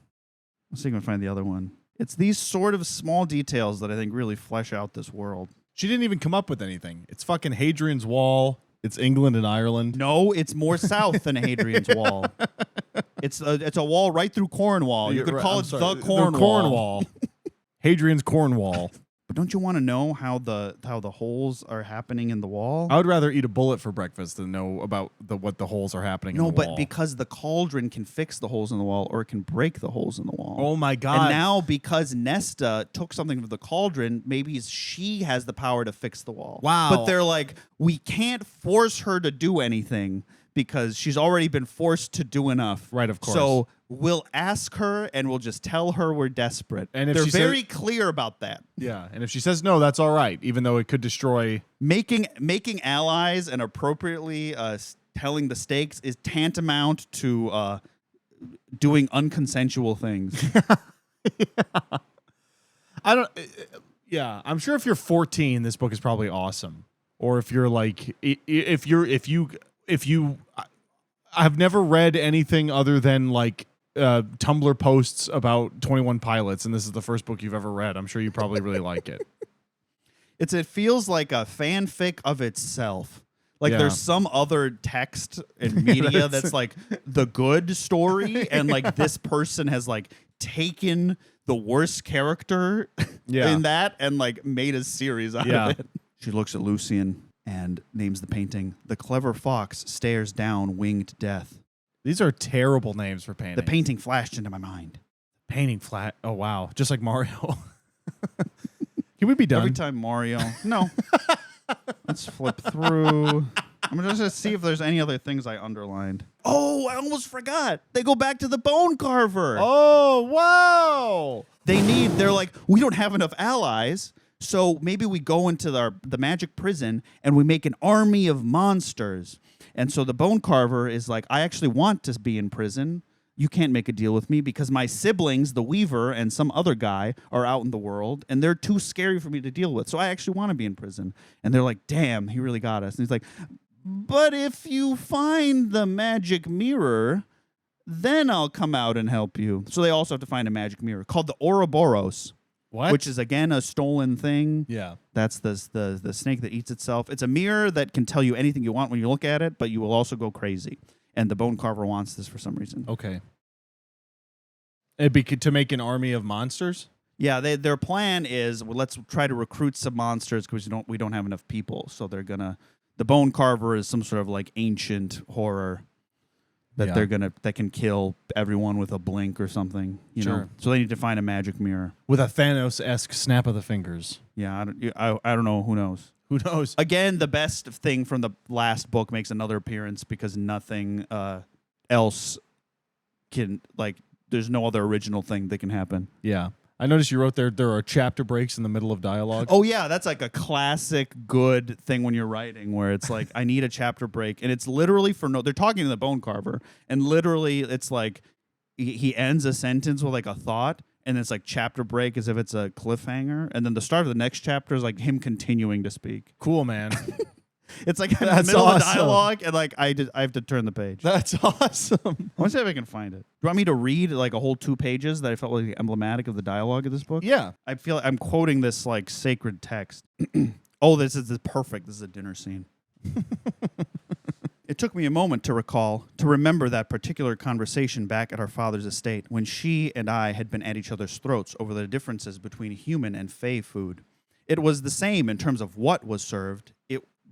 Let's see if I can find the other one. It's these sort of small details that I think really flesh out this world. She didn't even come up with anything. It's fucking Hadrian's Wall. It's England and Ireland. No, it's more south than Hadrian's Wall. It's a wall right through Cornwall. You could call it the Cornwall. Cornwall. Hadrian's Cornwall. But don't you want to know how the holes are happening in the wall? I would rather eat a bullet for breakfast than know about what the holes are happening in the wall. No, but because the cauldron can fix the holes in the wall or it can break the holes in the wall. Oh my God. And now because Nesta took something from the cauldron, maybe she has the power to fix the wall. Wow. But they're like, we can't force her to do anything because she's already been forced to do enough. Right, of course. So we'll ask her and we'll just tell her we're desperate. And if they're she very clear about that. Yeah, and if she says no, that's all right, even though it could destroy. Making allies and appropriately telling the stakes is tantamount to doing unconsensual things. I don't. Yeah, I'm sure if you're 14, this book is probably awesome. Or if you're like, if you, I've never read anything other than like Tumblr posts about 21 Pilots, and this is the first book you've ever read. I'm sure you probably really like it. It feels like a fanfic of itself. Like Yeah. there's some other text and media that's like the good story, and like this person has like taken the worst character in that and like made a series out of it. She looks at Lucian and names the painting. The clever fox stares down winged death. These are terrible names for painting. The painting flashed into my mind. Painting flat. Oh wow, just like Mario. Can we be done? Every time Mario. No. Let's flip through. I'm just going to see if there's any other things I underlined. Oh, I almost forgot. They go back to the bone carver. Oh, wow. They're like, we don't have enough allies, so maybe we go into the magic prison and we make an army of monsters. And so the bone carver is like, I actually want to be in prison. You can't make a deal with me because my siblings, the Weaver and some other guy, are out in the world, and they're too scary for me to deal with. So I actually want to be in prison. And they're like, damn, he really got us. And he's like, but if you find the magic mirror, then I'll come out and help you. So they also have to find a magic mirror called the Ouroboros. What? Which is, again, a stolen thing. Yeah. That's the snake that eats itself. It's a mirror that can tell you anything you want when you look at it, but you will also go crazy. And the bone carver wants this for some reason. Okay. It'd be to make an army of monsters? Yeah, their plan is, well, let's try to recruit some monsters because we don't have enough people. So they're gonna. The Bone Carver is some sort of like ancient horror that that can kill everyone with a blink or something. You know, so they need to find a magic mirror with a Thanos-esque snap of the fingers. Yeah, I don't know. Who knows? Who knows? Again, the best thing from the last book makes another appearance because nothing else can There's no other original thing that can happen. Yeah. I noticed you wrote there are chapter breaks in the middle of dialogue. Oh, yeah. That's like a classic good thing when you're writing where it's like, I need a chapter break. And it's literally they're talking to the Bone Carver. And literally it's like he ends a sentence with like a thought. And it's like chapter break as if it's a cliffhanger. And then the start of the next chapter is like him continuing to speak. Cool, man. It's like in the middle of the dialogue, and like I have to turn the page. That's awesome. I want to see if I can find it. Do you want me to read like a whole 2 pages that I felt like emblematic of the dialogue of this book? Yeah. I feel like I'm quoting this like sacred text. Oh, this is perfect. This is a dinner scene. It took me a moment to remember that particular conversation back at our father's estate when she and I had been at each other's throats over the differences between human and fey food. It was the same in terms of what was served,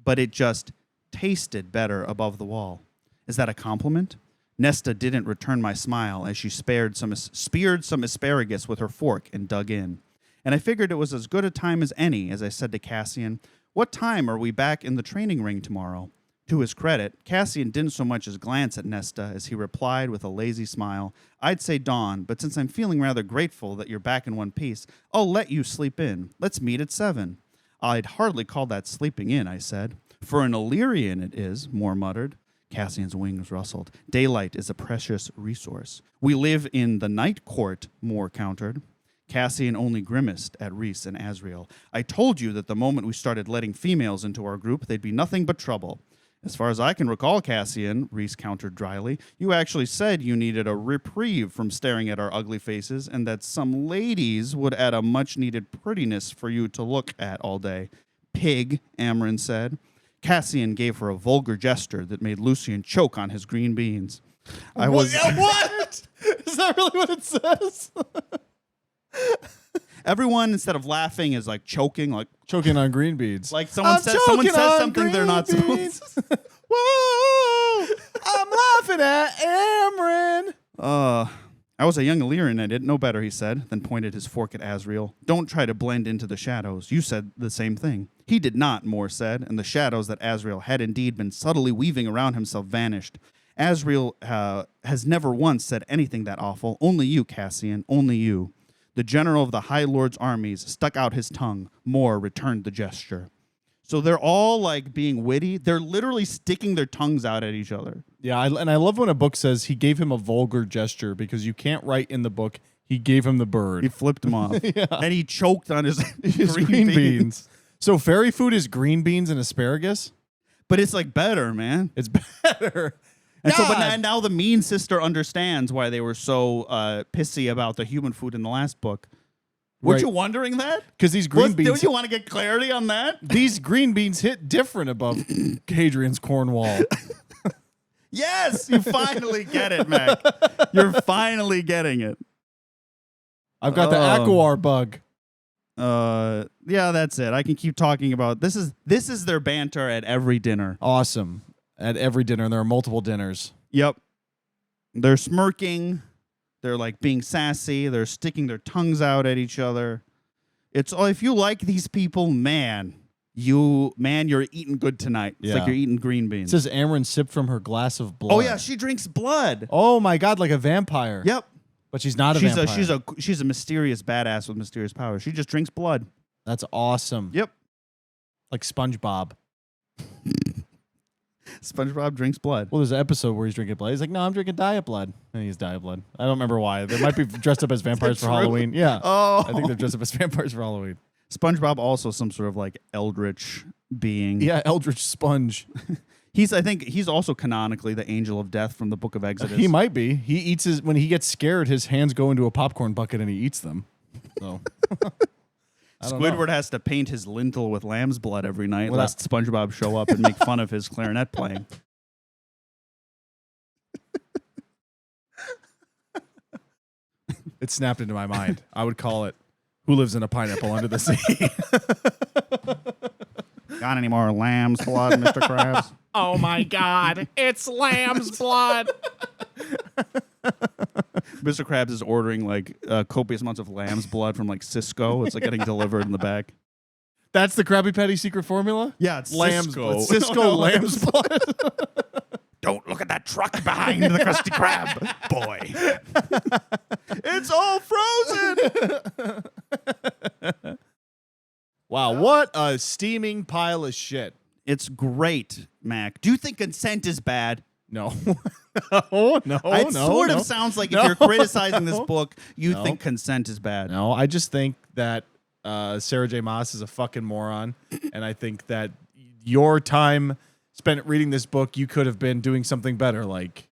but it just tasted better above the wall. Is that a compliment? Nesta didn't return my smile as she speared some asparagus with her fork and dug in. And I figured it was as good a time as any, as I said to Cassian, "What time are we back in the training ring tomorrow?" To his credit, Cassian didn't so much as glance at Nesta as he replied with a lazy smile, "I'd say dawn, but since I'm feeling rather grateful that you're back in one piece, I'll let you sleep in. Let's meet at 7. "I'd hardly call that sleeping in," I said. "For an Illyrian it is," Moore muttered. Cassian's wings rustled. "Daylight is a precious resource. We live in the night court," Moore countered. Cassian only grimaced at Rhys and Asriel. "I told you that the moment we started letting females into our group, they'd be nothing but trouble." "As far as I can recall, Cassian," Rhys countered dryly, "you actually said you needed a reprieve from staring at our ugly faces and that some ladies would add a much-needed prettiness for you to look at all day." "Pig," Amryn said. Cassian gave her a vulgar gesture that made Lucian choke on his green beans. What? Is that really what it says? Everyone, instead of laughing, is like choking on green beans. Like someone says something they're not supposed to. Whoa! I'm laughing at Amryn. I was a young Illyrian. I didn't know better, he said, then pointed his fork at Asriel. "Don't try to blend into the shadows. You said the same thing." "He did not," Moore said, and the shadows that Asriel had indeed been subtly weaving around himself vanished. "Asriel has never once said anything that awful. Only you, Cassian, only you." The general of the High Lord's armies stuck out his tongue. Moore returned the gesture. So they're all like being witty. They're literally sticking their tongues out at each other. Yeah, and I love when a book says he gave him a vulgar gesture because you can't write in the book he gave him the bird. He flipped him off. Yeah. And he choked on his green beans. So fairy food is green beans and asparagus? But it's like better, man. It's better. And so, but now the mean sister understands why they were so pissy about the human food in the last book. Weren't you wondering that? Because these green beans... Don't you want to get clarity on that? These green beans hit different above Hadrian's Cornwall. Yes! You finally get it, Mac. You're finally getting it. I've got the Aquar bug. Yeah, that's it. I can keep talking about... This is their banter at every dinner. Awesome. At every dinner, and there are multiple dinners. Yep. They're smirking... They're like being sassy. They're sticking their tongues out at each other. It's if you like these people, you're eating good tonight. It's like you're eating green beans. It says Amryn sipped from her glass of blood. Oh yeah, she drinks blood. Oh my God, like a vampire. Yep. But she's not a vampire. She's a mysterious badass with mysterious powers. She just drinks blood. That's awesome. Yep. Like SpongeBob. SpongeBob drinks blood. Well, there's an episode where he's drinking blood. He's like, "No, I'm drinking diet blood." And he's diet blood. I don't remember why. They might be dressed up as vampires for Halloween. Yeah. Oh. I think they're dressed up as vampires for Halloween. SpongeBob also some sort of like eldritch being. Yeah, eldritch sponge. I think he's also canonically the angel of death from the Book of Exodus. He might be. He eats when he gets scared, his hands go into a popcorn bucket and he eats them. So Squidward has to paint his lintel with lamb's blood every night lest SpongeBob show up and make fun of his clarinet playing. It snapped into my mind. I would call it. Who lives in a pineapple under the sea? Got any more lamb's blood, Mr. Krabs? Oh my God, it's lamb's blood. Mr. Krabs is ordering like copious amounts of lamb's blood from like Cisco. It's like getting delivered in the back. That's the Krabby Patty secret formula? Yeah, it's lamb's Cisco. blood. Cisco lamb's blood. Don't look at that truck behind the Krusty Krab, boy. It's all frozen. Wow, what a steaming pile of shit. It's great, Mac. Do you think consent is bad? No. No. It sort of sounds like if you're criticizing this book, you think consent is bad. No, I just think that Sarah J. Maas is a fucking moron. And I think that your time spent reading this book, you could have been doing something better, like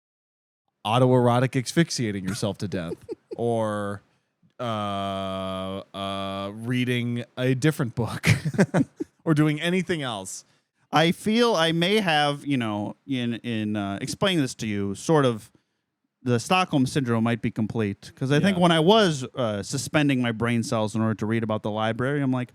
autoerotic asphyxiating yourself to death. Or reading a different book. Or doing anything else. I feel I may have, in explaining this to you, sort of the Stockholm Syndrome might be complete. Because I think when I was suspending my brain cells in order to read about the library, I'm like,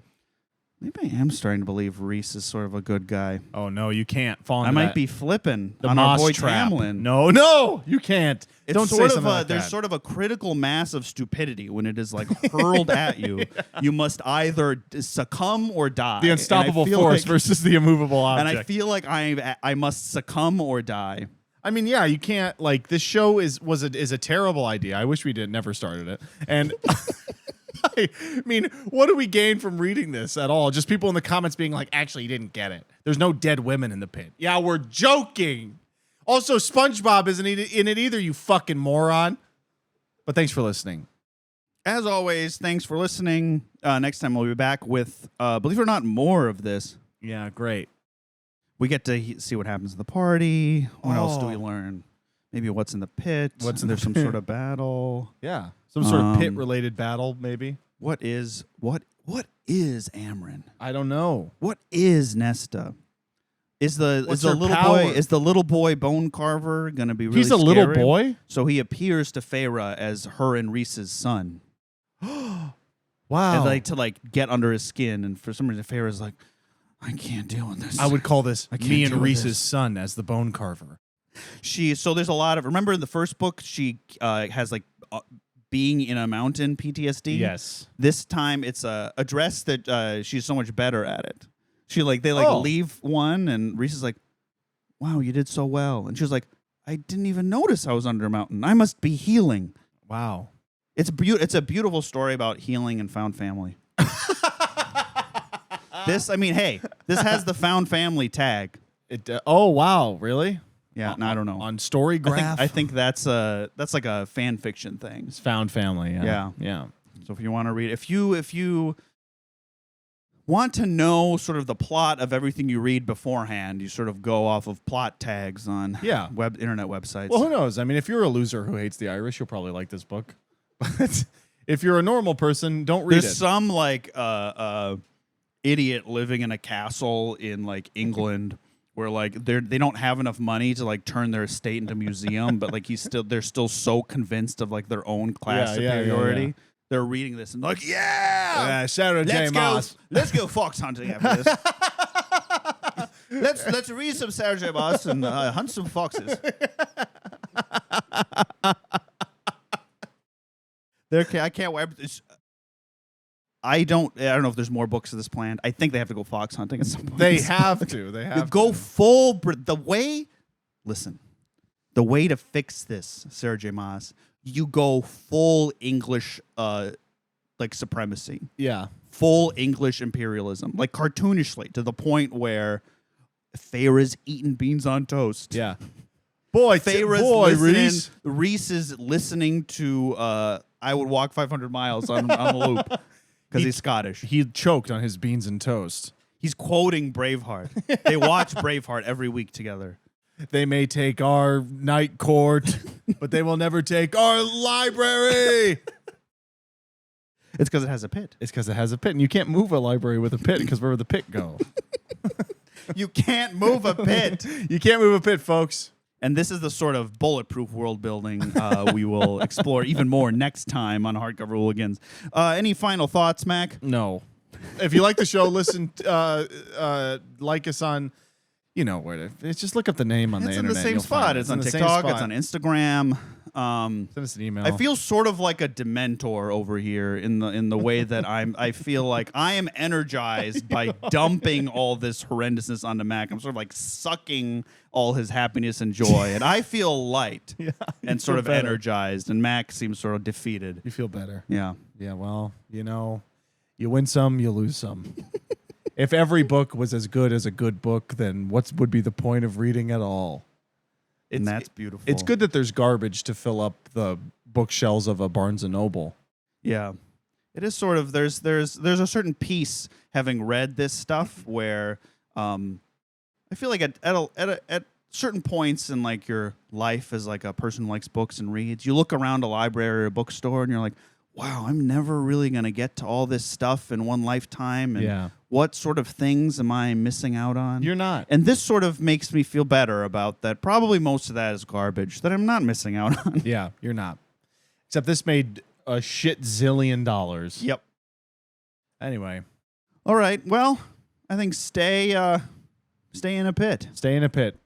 maybe I am starting to believe Reese is sort of a good guy. Oh, no, you can't fall into I might be flipping the on Maas our boy trap. Tamlin. No, you can't. It's Don't sort say of something like there's that. sort of a critical mass of stupidity when it is like hurled at you. You must either succumb or die. The unstoppable force versus the immovable object. And I feel like I must succumb or die. I mean, yeah, you can't, like, this show is a terrible idea. I wish we never started it. And I mean, what do we gain from reading this at all? Just people in the comments being like, actually, you didn't get it. There's no dead women in the pit. Yeah, we're joking. Also, SpongeBob isn't in it either, you fucking moron. But thanks for listening. As always, thanks for listening. Next time we'll be back with, believe it or not, more of this. Yeah, great. We get to see what happens at the party. What else do we learn? Maybe what's in the pit. There's some sort of battle. Yeah. Some sort of pit-related battle, maybe. What is Amryn? I don't know. What is Nesta? Is the little boy Bone Carver gonna be really He's a scary? little boy? So he appears to Feyre as her and Reese's son. Wow. And to get under his skin, and for some reason Feyre's like, I can't deal with this. I would call this me and Reese's this. son as the Bone Carver. So there's a lot of, remember in the first book she has being in a mountain PTSD. Yes. This time it's a dress that she's so much better at it. She leave one, and Reese is like, wow, you did so well. And she was like, I didn't even notice I was under a mountain. I must be healing. Wow. It's a beautiful story about healing and found family. This has the found family tag. Oh, wow, really? Yeah, I don't know. On Storygraph? I think that's like a fan fiction thing. It's found family, yeah. Yeah. So if you want to read, if you want to know sort of the plot of everything you read beforehand, you sort of go off of plot tags on internet websites. Well, who knows? I mean, if you're a loser who hates the Irish, you'll probably like this book. But if you're a normal person, don't read it. There's some idiot living in a castle in England where they don't have enough money to turn their estate into a museum, but they're still so convinced of their own class superiority. Yeah. They're reading this and Sarah J. Maas. Let's go fox hunting after this. let's read some Sarah J. Maas and hunt some foxes. I can't wait. I don't know if there's more books of this planned. I think they have to go fox hunting at some point. They have to. Go full. The way to fix this, Sarah J. Maas, you go full English supremacy. Yeah. Full English imperialism. Cartoonishly, to the point where Feyre's eating beans on toast. Yeah. Reese. Reese is listening to I Would Walk 500 Miles on the loop. Because he's Scottish. He choked on his beans and toast. He's quoting Braveheart. They watch Braveheart every week together. They may take our night court, but they will never take our library. It's because it has a pit. And you can't move a library with a pit because where would the pit go? You can't move a pit. You can't move a pit, folks. And this is the sort of bulletproof world building we will explore even more next time on Hardcover Hooligans. Any final thoughts, Mac? No. If you like the show, listen, like us on, you know where it's just look up the name on the internet. It's in the same spot. It's on TikTok. It's on Instagram. Send us an email. I feel sort of like a Dementor over here in the way that I feel like I am energized by dumping all this horrendousness onto Mac. I'm sort of like sucking all his happiness and joy, and I feel light and sort of energized. And Mac seems sort of defeated. You feel better. Yeah. Yeah. Well, you know, you win some, you lose some. If every book was as good as a good book, then what would be the point of reading at all? And that's beautiful. It's good that there's garbage to fill up the bookshelves of a Barnes & Noble. Yeah. It is sort of, there's a certain piece having read this stuff where I feel like at certain points in like your life as like a person who likes books and reads, you look around a library or a bookstore and you're like, wow, I'm never really going to get to all this stuff in one lifetime. And what sort of things am I missing out on? You're not. And this sort of makes me feel better about that. Probably most of that is garbage that I'm not missing out on. Yeah, you're not. Except this made a shit zillion dollars. Yep. Anyway. All right. Well, I think stay in a pit. Stay in a pit.